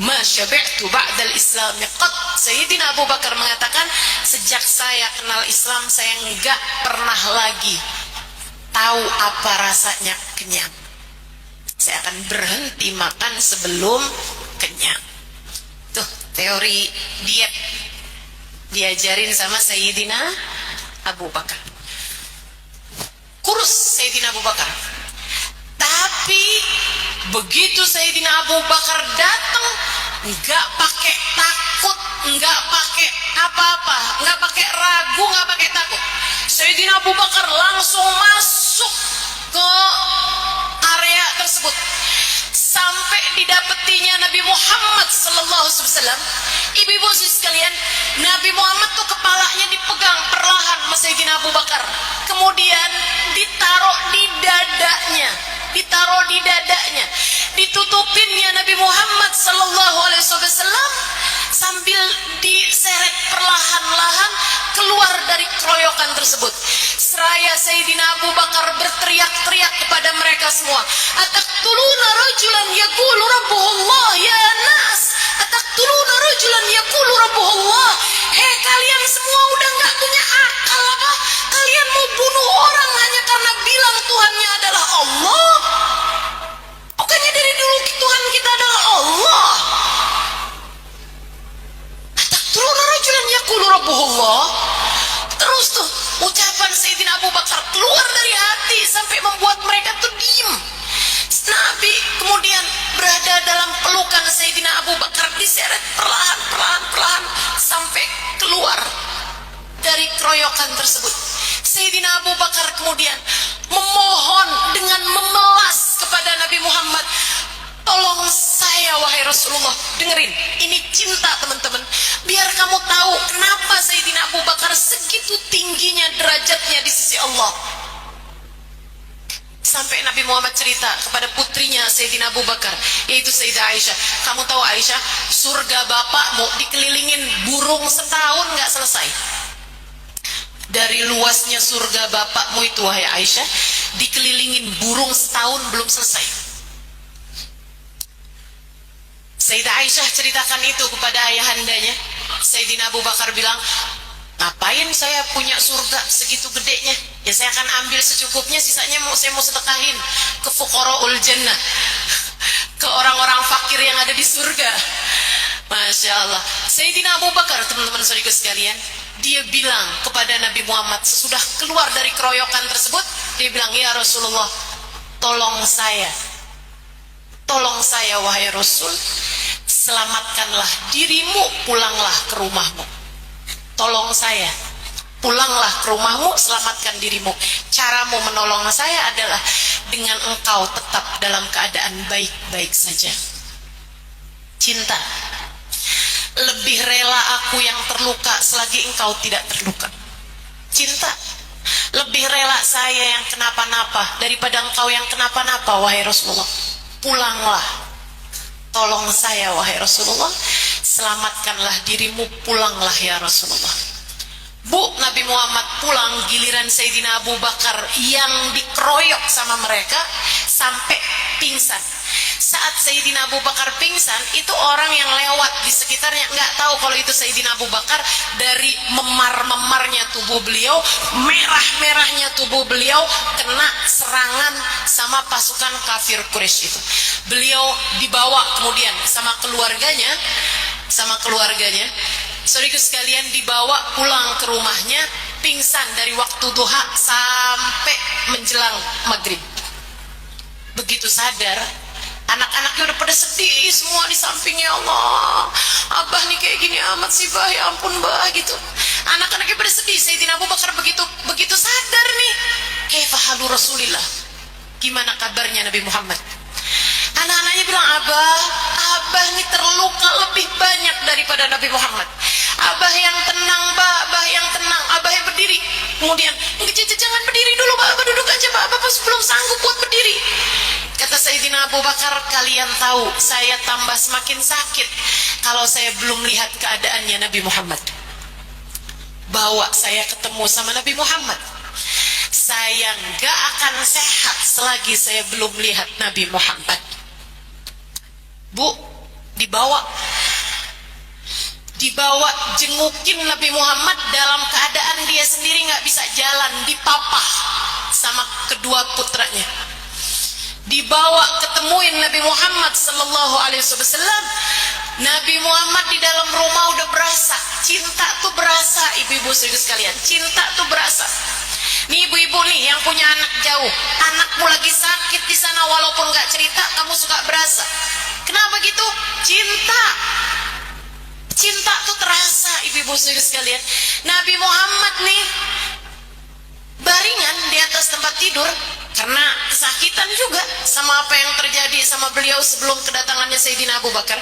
Ma syabi'tu ba'dal islami qat. Sayyidina Abu Bakar mengatakan, sejak saya kenal Islam, saya enggak pernah lagi tahu apa rasanya kenyang. Saya akan berhenti makan sebelum kenyang. Tuh teori diet diajarin sama Sayyidina Abu Bakar. Kurus Sayyidina Abu Bakar, tapi Tapi begitu Sayyidina Abu Bakar datang, nggak pakai takut, nggak pakai apa-apa, nggak pakai ragu, nggak pakai takut. Sayyidina Abu Bakar langsung masuk ke area tersebut. Sampai didapetinya Nabi Muhammad sallallahu alaihi wasallam. Ibu-ibu sekalian, Nabi Muhammad tuh kepalanya dipegang perlahan sama Sayyidina Abu Bakar. Kemudian ditaruh di dadanya. Ditutupinnya Nabi Muhammad sallallahu alaihi wasallam sambil diseret perlahan-lahan keluar dari keroyokan tersebut. Seraya Sayyidina Abu Bakar berteriak-teriak kepada mereka semua, "Ataqtuluna rajulan yaqulu rabbuhullah ya nas? Ataqtuluna rajulan yaqulu rabbuhullah?" Hei, kalian semua udah nggak punya akal apa? Kalian mau bunuh orang hanya karena bilang Tuhannya adalah Allah? Bukannya dari dulu Tuhan kita adalah Allah? Ataqtuluna rajulan yaqulu rabbuhullah? Terus tuh ucapan Sayyidina Abu Bakar keluar dari hati sampai membuat mereka tuh diem. Nabi kemudian berada dalam pelukan Sayyidina Abu Bakar, diseret perlahan sampai keluar dari keroyokan tersebut. Sayyidina Abu Bakar kemudian memohon dengan memelas kepada Nabi Muhammad, "Tolong saya wahai Rasulullah." Dengerin, ini cinta teman-teman. Biar kamu tahu kenapa Sayyidina Abu Bakar segitu tingginya derajatnya di sisi Allah. Sampai Nabi Muhammad cerita kepada putrinya Sayyidina Abu Bakar, yaitu Sayyidah Aisyah, "Kamu tahu Aisyah, surga bapakmu dikelilingin burung setahun nggak selesai." Dari luasnya surga bapakmu itu wahai Aisyah, dikelilingin burung setahun belum selesai. Sayyidah Aisyah ceritakan itu kepada ayahandanya. Sayyidina Abu Bakar bilang, "Ngapain saya punya surga segitu gedenya? Ya saya akan ambil secukupnya, sisanya saya mau sedekahin ke fuqaraul jannah, ke orang-orang fakir yang ada di surga." Masya Allah. Sayyidina Abu Bakar, teman-teman saudara sekalian, dia bilang kepada Nabi Muhammad sesudah keluar dari keroyokan tersebut, dia bilang, "Ya Rasulullah, tolong saya wahai Rasul, selamatkanlah dirimu, pulanglah ke rumahmu. Tolong saya, pulanglah ke rumahmu, selamatkan dirimu. Caramu menolong saya adalah dengan engkau tetap dalam keadaan baik-baik saja." Cinta. Lebih rela aku yang terluka selagi engkau tidak terluka. Cinta. Lebih rela saya yang kenapa-napa daripada engkau yang kenapa-napa wahai Rasulullah. Pulanglah. Tolong saya wahai Rasulullah, selamatkanlah dirimu, pulanglah ya Rasulullah. Bu, Nabi Muhammad pulang, giliran Sayyidina Abu Bakar yang dikeroyok sama mereka sampai pingsan. Saat Sayyidina Abu Bakar pingsan, itu orang yang lewat di sekitarnya nggak tahu kalau itu Sayyidina Abu Bakar. Dari memar-memarnya tubuh beliau, merah-merahnya tubuh beliau kena serangan sama pasukan kafir Quraisy itu. Beliau dibawa kemudian sama keluarganya, saudaraku sekalian, dibawa pulang ke rumahnya, pingsan dari waktu duha sampai menjelang maghrib. Begitu sadar, anak-anaknya udah pada sedih semua di sampingnya. Allah, abah nih kayak gini amat sih bah, ya ampun bah gitu. Anak-anaknya pada sedih. Sayyidina Abu Bakar begitu sadar nih, kaifa halu Rasulillah, gimana kabarnya Nabi Muhammad. Anak-anaknya bilang, abah nih terluka lebih banyak daripada Nabi Muhammad. Abah yang tenang bah, abah yang tenang. Abah yang berdiri. Kemudian, jangan berdiri dulu bah, abah duduk aja bah, abah belum sanggup buat berdiri. Kata Sayyidina Abu Bakar, kalian tahu saya tambah semakin sakit kalau saya belum lihat keadaannya Nabi Muhammad. Bawa saya ketemu sama Nabi Muhammad. Saya gak akan sehat selagi saya belum lihat Nabi Muhammad. Bu, dibawa jengukin Nabi Muhammad dalam keadaan dia sendiri gak bisa jalan, dipapah sama kedua putranya. Dibawa ketemuin Nabi Muhammad sallallahu alaihi wasallam. Nabi Muhammad di dalam rumah udah berasa, cinta tuh berasa, ibu-ibu saudara sekalian, cinta tuh berasa. Nih ibu-ibu nih yang punya anak jauh, anakmu lagi sakit di sana, walaupun nggak cerita, kamu suka berasa. Kenapa gitu? Cinta. Cinta tuh terasa, ibu-ibu sekalian. Nabi Muhammad nih baringan di atas tempat tidur karena kesakitan juga sama apa yang terjadi sama beliau sebelum kedatangannya Sayyidina Abu Bakar.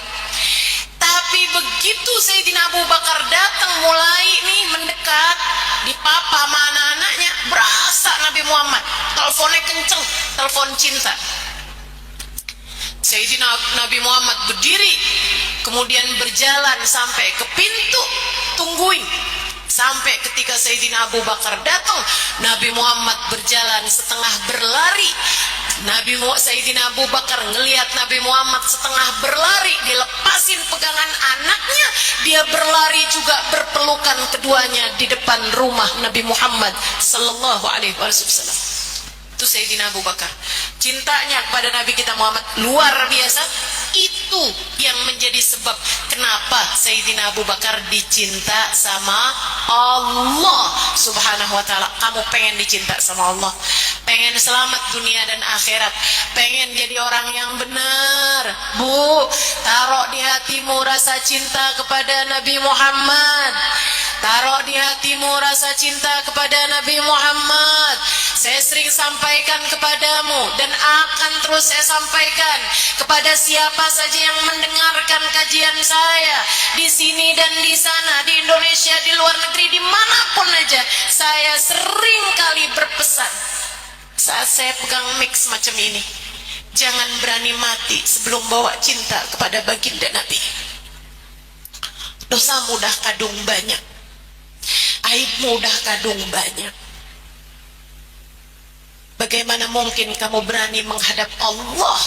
Tapi begitu Sayyidina Abu Bakar datang, mulai nih mendekat, dipapa sama anak-anaknya, berasa Nabi Muhammad teleponnya kenceng, telepon cinta. Sayyidina Nabi Muhammad berdiri, kemudian berjalan sampai ke pintu, tungguin. Sampai ketika Sayyidina Abu Bakar datang, Nabi Muhammad berjalan setengah berlari. Sayyidina Abu Bakar ngelihat Nabi Muhammad setengah berlari, dilepasin pegangan anaknya, dia berlari juga berpelukan keduanya di depan rumah Nabi Muhammad sallallahu alaihi wasallam. Itu Sayyidina Abu Bakar. Cintanya kepada Nabi kita Muhammad luar biasa. Itu yang menjadi sebab kenapa Sayyidina Abu Bakar dicinta sama Allah subhanahu wa ta'ala. Kamu pengen dicinta sama Allah, pengen selamat dunia dan akhirat, pengen jadi orang yang benar, Bu, taruh di hatimu rasa cinta kepada Nabi Muhammad. Taruh di hatimu rasa cinta kepada Nabi Muhammad. Saya sering sampaikan kepadamu dan akan terus saya sampaikan kepada siapa saja yang mendengarkan kajian saya di sini dan di sana, di Indonesia, di luar negeri, dimanapun aja. Saya sering kali berpesan saat saya pegang mic semacam ini, jangan berani mati sebelum bawa cinta kepada baginda Nabi. Dosa mudah kadung banyak, aib mudah kadung banyak. Bagaimana mungkin kamu berani menghadap Allah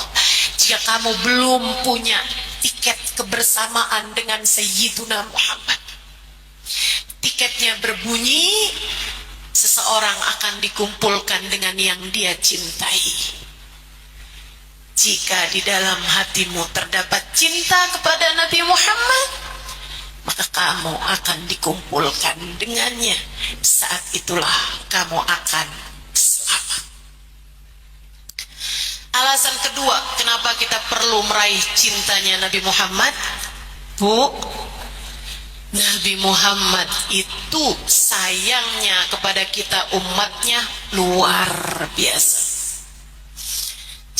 jika kamu belum punya tiket kebersamaan dengan Sayyiduna Muhammad? Tiketnya berbunyi, seseorang akan dikumpulkan dengan yang dia cintai. Jika di dalam hatimu terdapat cinta kepada Nabi Muhammad, maka kamu akan dikumpulkan dengannya. Saat itulah kamu akan selamat. Alasan kedua, kenapa kita perlu meraih cintanya Nabi Muhammad? Bu, Nabi Muhammad itu sayangnya kepada kita umatnya luar biasa.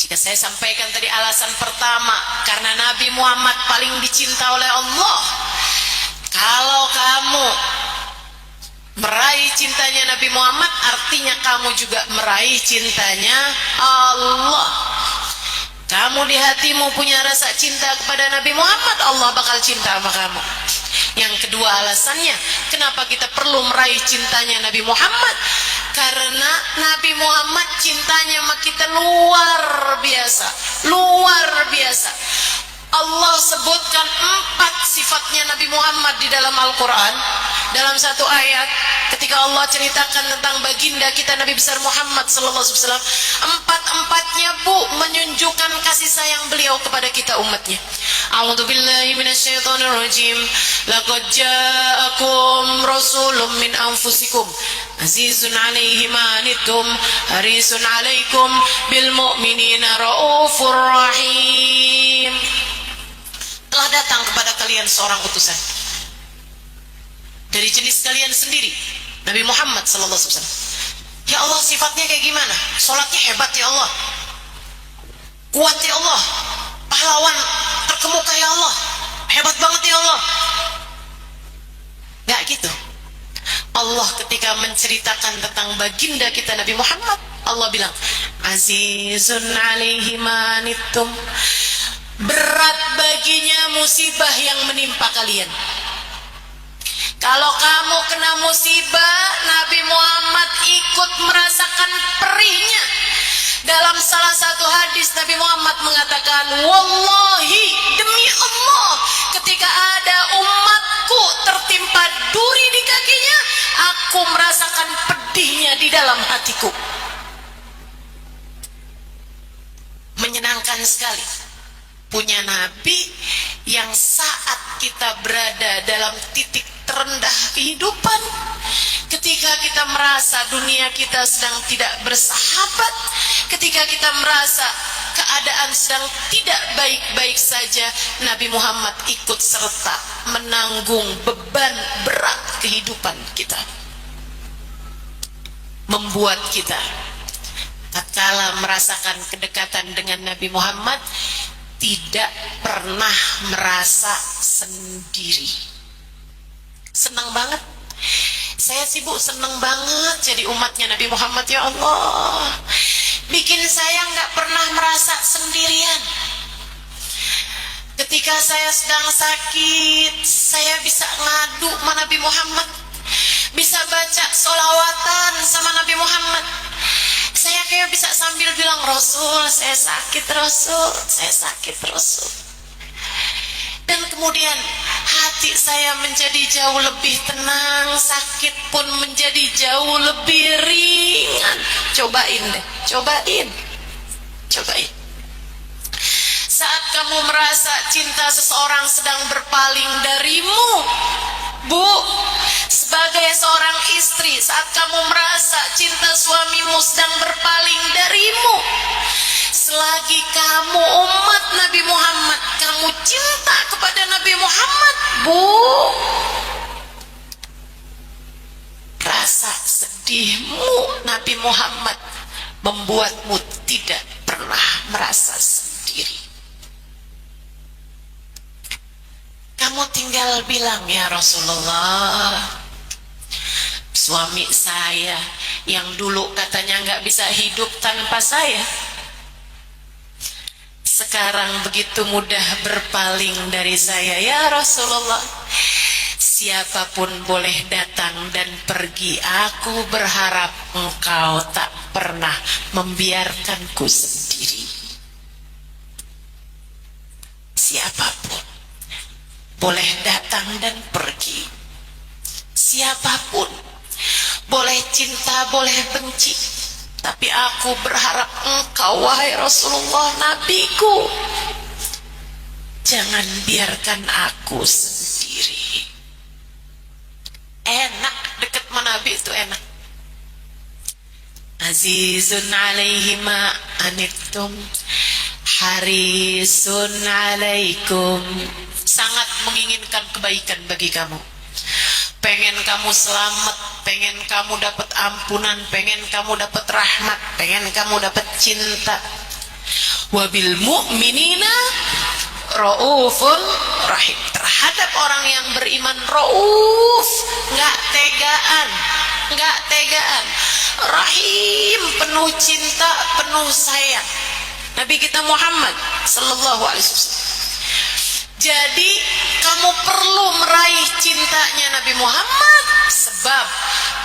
Jika saya sampaikan tadi alasan pertama, karena Nabi Muhammad paling dicinta oleh Allah. Kalau kamu meraih cintanya Nabi Muhammad, artinya kamu juga meraih cintanya Allah. Kamu di hatimu punya rasa cinta kepada Nabi Muhammad, Allah bakal cinta sama kamu. Yang kedua alasannya, kenapa kita perlu meraih cintanya Nabi Muhammad? Karena Nabi Muhammad cintanya sama kita luar biasa. Luar biasa. Allah sebutkan 4 sifatnya Nabi Muhammad di dalam Al-Quran. Dalam satu ayat, ketika Allah ceritakan tentang baginda kita Nabi besar Muhammad sallallahu alaihi wasallam, 4-4-nya Bu menunjukkan kasih sayang beliau kepada kita umatnya. A'udzu billahi minasyaitonir rajim. Laqad ja'akum rasulun min anfusikum azizun 'alaihi ma anittum harisun 'alaikum bil mu'minina raufur rahim. Telah datang kepada kalian seorang utusan dari jenis kalian sendiri, Nabi Muhammad sallallahu alaihi wasallam. Ya Allah, sifatnya kayak gimana? Salatnya hebat ya Allah, kuat ya Allah, pahlawan terkemuka ya Allah, hebat banget ya Allah. Gak gitu. Allah ketika menceritakan tentang baginda kita Nabi Muhammad, Allah bilang azizun 'alaihi ma anittum, berat baginya musibah yang menimpa kalian. Kalau kamu kena musibah, Nabi Muhammad ikut merasakan perihnya. Dalam salah satu hadis Nabi Muhammad mengatakan, wallahi, demi Allah, ketika ada umatku tertimpa duri di kakinya, aku merasakan pedihnya di dalam hatiku. Menyenangkan sekali punya Nabi yang saat kita berada dalam titik terendah kehidupan, ketika kita merasa dunia kita sedang tidak bersahabat, ketika kita merasa keadaan sedang tidak baik-baik saja, Nabi Muhammad ikut serta menanggung beban berat kehidupan kita, membuat kita tatkala merasakan kedekatan dengan Nabi Muhammad tidak pernah merasa sendiri. Senang banget. Saya sibuk senang banget jadi umatnya Nabi Muhammad. Ya Allah, bikin saya nggak pernah merasa sendirian. Ketika saya sedang sakit, saya bisa ngadu sama Nabi Muhammad, bisa baca sholawatan sama Nabi Muhammad. Saya kayak bisa sambil bilang, Rasul, saya sakit Rasul, saya sakit Rasul. Dan kemudian hati saya menjadi jauh lebih tenang, sakit pun menjadi jauh lebih ringan. Cobain deh, cobain. Saat kamu merasa cinta seseorang sedang berpaling darimu, Bu, sebagai seorang istri, saat kamu merasa cinta suamimu sedang berpaling darimu, selagi kamu umat Nabi Muhammad, kamu cinta kepada Nabi Muhammad, Bu, rasa sedihmu Nabi Muhammad membuatmu tidak pernah merasa sendiri. Kamu tinggal bilang, ya Rasulullah, suami saya yang dulu katanya nggak bisa hidup tanpa saya, sekarang begitu mudah berpaling dari saya. Ya Rasulullah, siapapun boleh datang dan pergi, aku berharap engkau tak pernah membiarkanku sendiri. Siapapun boleh datang dan pergi, siapapun boleh cinta, boleh benci, tapi aku berharap engkau, wahai Rasulullah, nabiku, jangan biarkan aku sendiri. Enak dekat sama Nabi itu, enak. Azizun alaihi ma anittum harisun alaikum, sangat menginginkan kebaikan bagi kamu, pengen kamu selamat, pengen kamu dapat ampunan, pengen kamu dapat rahmat, pengen kamu dapat cinta. Wabil mu'minina raufun rahim, terhadap orang yang beriman rauf, nggak tegaan, rahim, penuh cinta, penuh sayang. Nabi kita Muhammad sallallahu alaihi wasallam. Jadi kamu perlu meraih cintanya Nabi Muhammad, sebab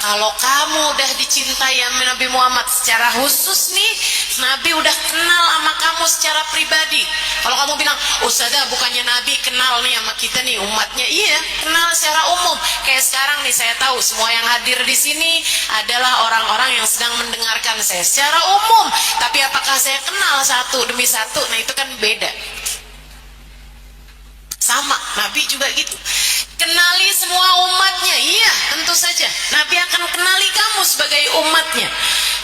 kalau kamu udah dicintai sama Nabi Muhammad secara khusus nih, Nabi udah kenal sama kamu secara pribadi. Kalau kamu bilang, Ustazah bukannya Nabi kenal nih sama kita nih umatnya, iya kenal secara umum. Kayak sekarang nih saya tahu semua yang hadir di sini adalah orang-orang yang sedang mendengarkan saya secara umum. Tapi apakah saya kenal satu demi satu? Nah itu kan beda. Sama, Nabi juga gitu. Kenali semua umatnya, iya tentu saja. Nabi akan kenali kamu sebagai umatnya.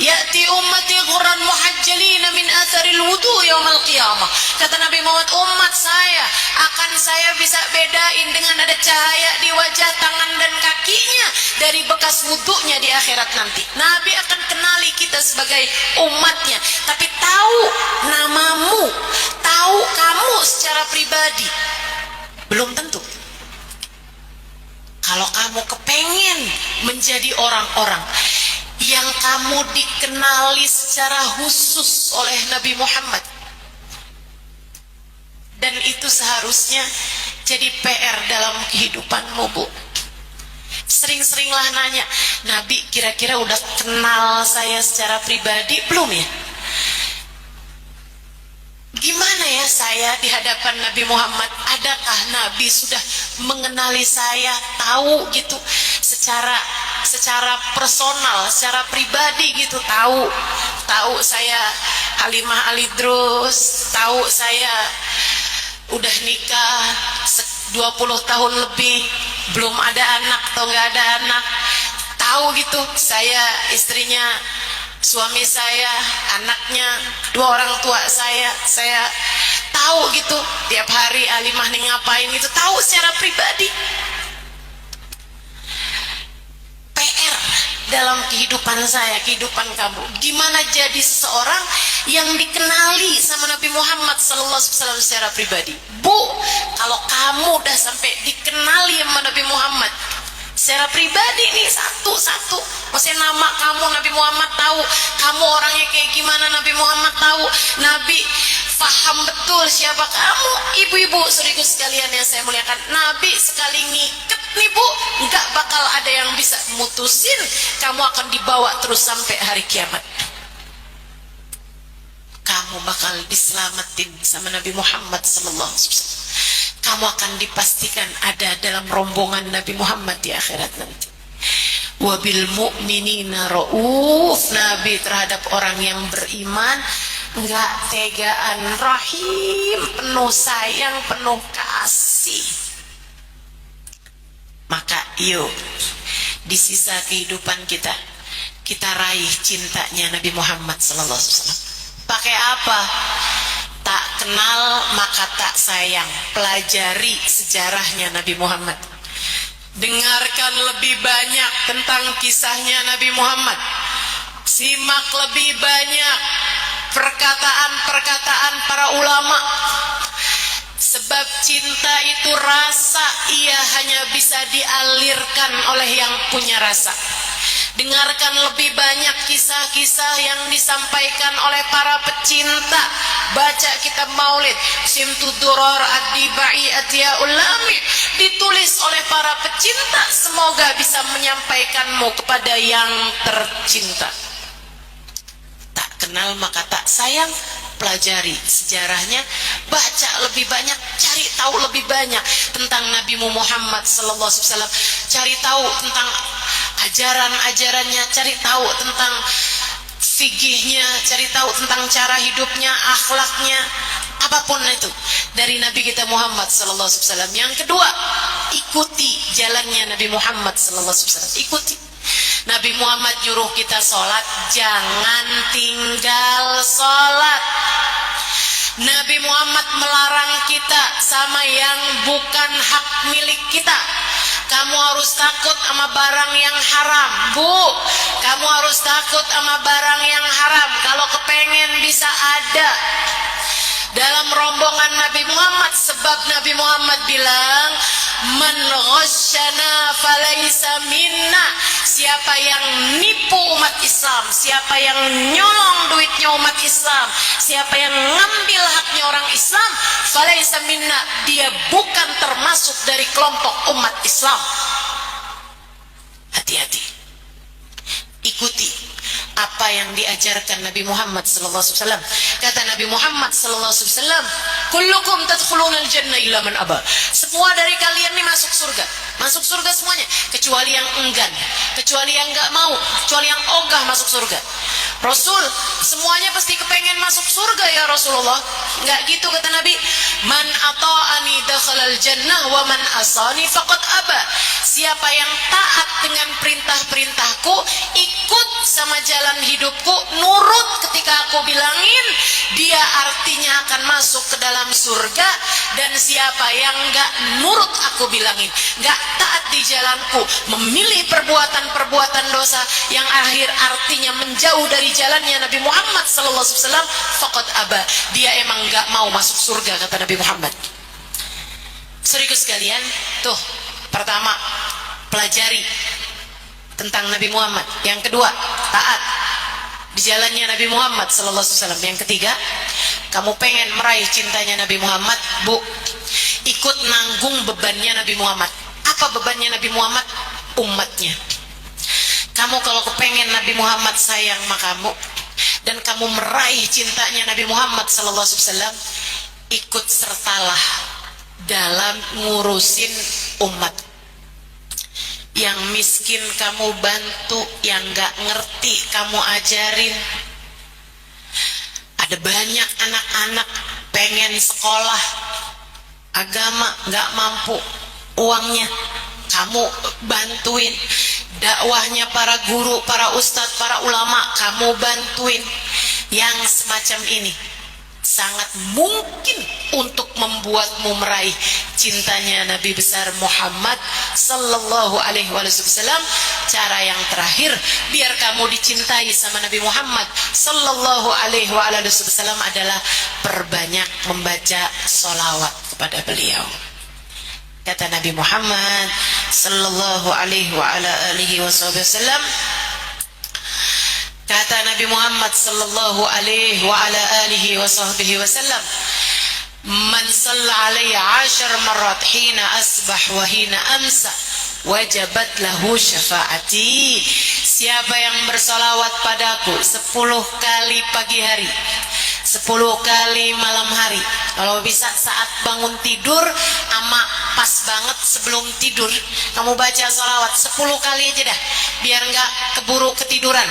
Ya'ti ummati ghurran muhajjalina min atharil wudu yaumal qiyamah. Kata Nabi Muhammad, umat saya akan saya bisa bedain dengan ada cahaya di wajah, tangan dan kakinya dari bekas wudunya di akhirat nanti. Nabi akan kenali kita sebagai umatnya. Tapi tahu namamu, tahu kamu secara pribadi, belum tentu. Kalau kamu kepengen menjadi orang-orang yang kamu dikenali secara khusus oleh Nabi Muhammad, dan itu seharusnya jadi PR dalam kehidupanmu, Bu. Sering-seringlah nanya, Nabi kira-kira udah kenal saya secara pribadi belum ya? Gimana ya saya di hadapan Nabi Muhammad? Adakah Nabi sudah mengenali saya, tahu gitu secara personal, secara pribadi gitu, tahu saya Halimah Alidrus, tahu saya udah nikah 20 tahun lebih belum ada anak atau nggak ada anak, tahu gitu saya, istrinya, suami saya, anaknya, dua orang tua saya tahu gitu tiap hari Alimah nih ngapain itu, tahu secara pribadi. PR dalam kehidupan saya, kehidupan kamu, gimana jadi seseorang yang dikenali sama Nabi Muhammad SAW secara pribadi. Bu, kalau kamu udah sampai dikenali sama Nabi Muhammad secara pribadi nih, satu-satu, maksudnya nama kamu Nabi Muhammad tahu, kamu orangnya kayak gimana Nabi Muhammad tahu, Nabi paham betul siapa kamu. Ibu-ibu saudariku sekalian yang saya muliakan, Nabi sekali ngikat nih Bu, nggak bakal ada yang bisa mutusin, kamu akan dibawa terus sampai hari kiamat. Kamu bakal diselamatin sama Nabi Muhammad SAW. Kamu akan dipastikan ada dalam rombongan Nabi Muhammad di akhirat nanti. Wabil mu'minina ra'uf, Nabi terhadap orang yang beriman enggak tegaan, rahim, penuh sayang, penuh kasih. Maka yuk, di sisa kehidupan kita raih cintanya Nabi Muhammad SAW. Pakai apa? Tak kenal maka tak sayang. Pelajari sejarahnya Nabi Muhammad. Dengarkan lebih banyak tentang kisahnya Nabi Muhammad. Simak lebih banyak perkataan-perkataan para ulama. Sebab cinta itu rasa, ia hanya bisa dialirkan oleh yang punya rasa. Dengarkan lebih banyak kisah-kisah yang disampaikan oleh para pecinta. Baca kitab Maulid Simtud Duror Ad-Dibai Atiya'ul Lami, ditulis oleh para pecinta, semoga bisa menyampaikanmu kepada yang tercinta. Tak kenal maka tak sayang. Pelajari sejarahnya, baca lebih banyak, cari tahu lebih banyak tentang Nabi Muhammad SAW, cari tahu tentang ajaran-ajarannya, cari tahu tentang fikihnya, cari tahu tentang cara hidupnya, akhlaknya, apapun itu dari Nabi kita Muhammad SAW. Yang kedua, ikuti jalannya Nabi Muhammad SAW. Ikuti. Nabi Muhammad nyuruh kita sholat, jangan tinggal sholat. Nabi Muhammad melarang kita sama yang bukan hak milik kita. Kamu harus takut sama barang yang haram, Bu. Kamu harus takut sama barang yang haram. Kalau kepengen bisa ada dalam rombongan Nabi Muhammad. Sebab Nabi Muhammad bilang, man ghasyana falaysa minna. Siapa yang nipu umat Islam, siapa yang nyolong duitnya umat Islam, siapa yang ngambil haknya orang Islam, falaysa minna, dia bukan termasuk dari kelompok umat Islam. Hati-hati. Ikuti apa yang diajarkan Nabi Muhammad SAW. Kata Nabi Muhammad SAW, kullukum tadkhulunal jannah illa man aba. Semua dari kalian ini masuk surga. Masuk surga semuanya, kecuali yang enggan, kecuali yang enggak mau, kecuali yang ogah masuk surga. Rasul, semuanya pasti kepengen masuk surga ya Rasulullah. Enggak gitu kata Nabi. Man ata'ani dakhalal jannah wa man asani faqad aba. Siapa yang taat dengan perintah-perintahku, ikut sama jalan hidupku, nurut ketika aku bilangin, dia artinya akan masuk ke dalam surga. Dan siapa yang enggak nurut aku bilangin, enggak taat di jalanku, memilih perbuatan-perbuatan dosa yang akhir artinya menjauh dari jalannya Nabi Muhammad SAW, faqad aba, dia emang enggak mau masuk surga kata Nabi Muhammad. Saudaraku sekalian, tuh pertama, pelajari tentang Nabi Muhammad. Yang kedua, taat di jalannya Nabi Muhammad SAW. Yang ketiga, kamu pengen meraih cintanya Nabi Muhammad, Bu, ikut nanggung bebannya Nabi Muhammad. Apa bebannya Nabi Muhammad? Umatnya. Kamu kalau kepengen Nabi Muhammad sayang sama kamu dan kamu meraih cintanya Nabi Muhammad SAW, ikut sertalah dalam ngurusin umat. Yang miskin kamu bantu, yang gak ngerti kamu ajarin. Ada banyak anak-anak pengen sekolah, agama nggak mampu uangnya, kamu bantuin. Dakwahnya para guru, para ustadz, para ulama, kamu bantuin. Yang semacam ini sangat mungkin untuk membuatmu meraih cintanya Nabi besar Muhammad sallallahu alaihi wasallam. Cara yang terakhir biar kamu dicintai sama Nabi Muhammad sallallahu alaihi wasallam adalah perbanyak membaca sholawat kepada beliau. Kata Nabi Muhammad sallallahu alaihi wasallam, kata Nabi Muhammad sallallahu alaihi wasallam, man shalla alayya 10 marrat hina asbah wa hina amsa wajabat lahu syafaati. Siapa yang bersolawat padaku 10 kali pagi hari, 10 kali malam hari, kalau bisa saat bangun tidur ama pas banget sebelum tidur kamu baca sholawat 10 kali aja dah, biar nggak keburu ketiduran.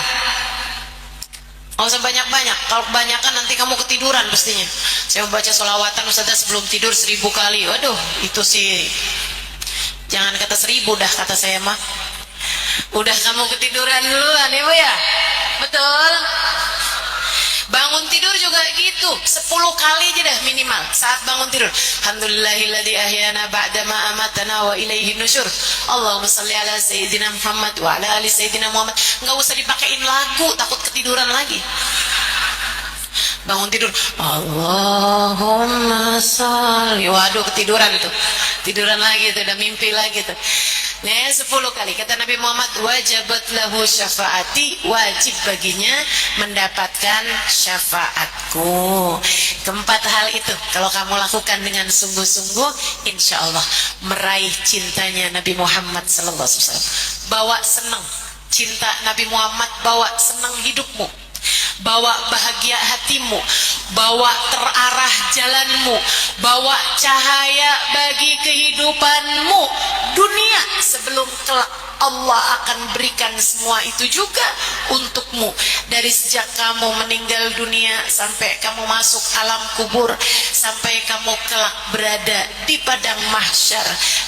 Nggak usah banyak-banyak, kalau kebanyakan nanti kamu ketiduran pastinya. Saya membaca sholawatan Ustazah sebelum tidur 1000 kali, waduh itu sih jangan kata 1000 dah, kata saya mah udah kamu ketiduran duluan ibu ya. Betul. Bangun tidur juga gitu 10 kali aja dah minimal saat bangun tidur. Alhamdulillahilladzi ahyana ba'dama amatana wa ilaihi nusyur. Allahumma shalli ala sayyidina Muhammad wa ala ali sayyidina Muhammad. Enggak usah dipakein lagu, takut ketiduran lagi. Bangun tidur Allahumma shalli, waduh ketiduran tuh, tiduran lagi tuh, udah mimpi lagi tuh. Nah 10 kali kata Nabi Muhammad, wajabat lahu syafaati, wajib baginya mendapatkan syafaatku. Keempat hal itu kalau kamu lakukan dengan sungguh-sungguh, insya Allah meraih cintanya Nabi Muhammad sallallahu alaihi wasallam. Bawa senang cinta Nabi Muhammad, bawa senang hidupmu, bawa bahagia hatimu, bawa terarah jalanmu, bawa cahaya bagi kehidupanmu dunia sebelum kelak Allah akan berikan semua itu juga untukmu. Dari sejak kamu meninggal dunia sampai kamu masuk alam kubur, sampai kamu kelak berada di padang mahsyar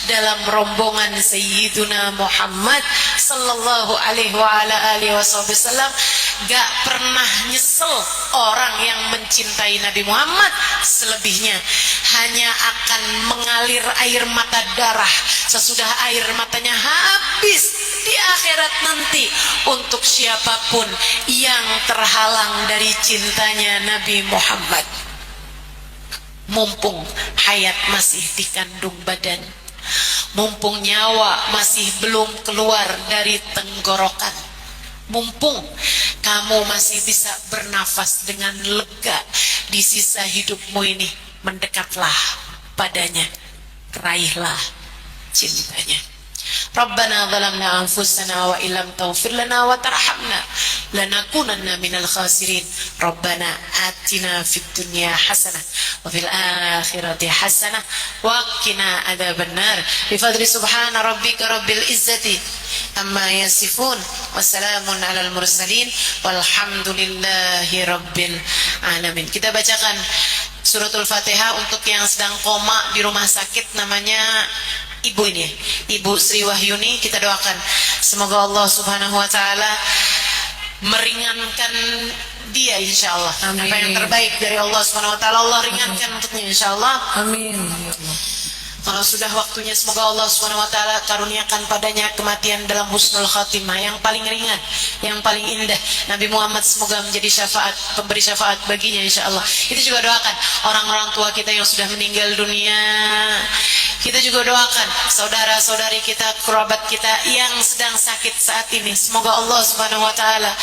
dalam rombongan Sayyiduna Muhammad sallallahu alaihi wasallam, gak pernah nyesel orang yang mencintai Nabi Muhammad. Selebihnya hanya akan mengalir air mata darah sesudah air matanya habis di akhirat nanti untuk siapapun yang terhalang dari cintanya Nabi Muhammad. Mumpung hayat masih dikandung badan, mumpung nyawa masih belum keluar dari tenggorokan, mumpung kamu masih bisa bernafas dengan lega di sisa hidupmu ini, mendekatlah padanya, raihlah cintanya. Rabbana zalamna anfusana wa illam taghfir lana wa tarhamna lanakunanna minal khasirin. Rabbana atina fid dunya hasanah wa fil akhirati hasanah wa qina adzabannar. Bi fadli subhana rabbika rabbil izzati amma yasifun wa salamun alal mursalin walhamdulillahi rabbil alamin. Kita bacakan suratul Fatihah untuk yang sedang koma di rumah sakit, namanya ibu ini, Ibu Sri Wahyuni. Kita doakan semoga Allah Subhanahu wa taala meringankan dia insyaallah. Apa yang terbaik dari Allah Subhanahu wa taala Allah ringankan untuknya insyaallah. Amin. Kalau sudah waktunya semoga Allah Subhanahu wa taala karuniakan padanya kematian dalam husnul khatimah yang paling ringan, yang paling indah. Nabi Muhammad semoga menjadi syafaat, pemberi syafaat baginya insyaallah. Itu juga doakan orang-orang tua kita yang sudah meninggal dunia. Kita juga doakan saudara-saudari kita, kerabat kita yang sedang sakit saat ini. Semoga Allah Subhanahu wa taala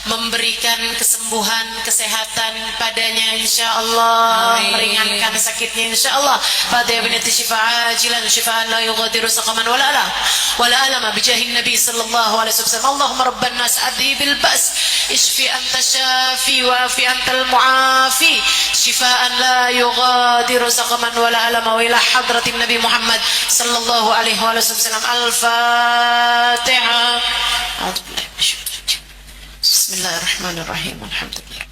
memberikan kesembuhan, kesehatan padanya insyaallah, meringankan sakitnya insyaallah. Fatihah binti syifa ajilan syifaan la yughadiru saqaman wala alama bijahin nabi sallallahu alaihi wasallam. Allahumma rabban nas adhibil ba's ishfi anta syafi wa fi antal muafi syifaan la yughadiru saqaman wala alama wa ila hadratin nabi Muhammad sallallahu alaihi wasallam. Al-Fatihah. Bismillahirrahmanirrahim. Alhamdulillah.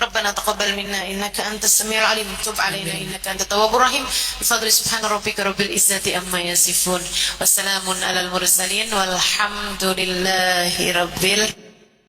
Rabbana taqabbal minna innaka antas samiul alim, tub alaina innaka antat tawwabur rahim. Bi fadli subhana rabbika rabbil izzati amma yasifun. Wassalamun alal mursalin walhamdulillahi rabbil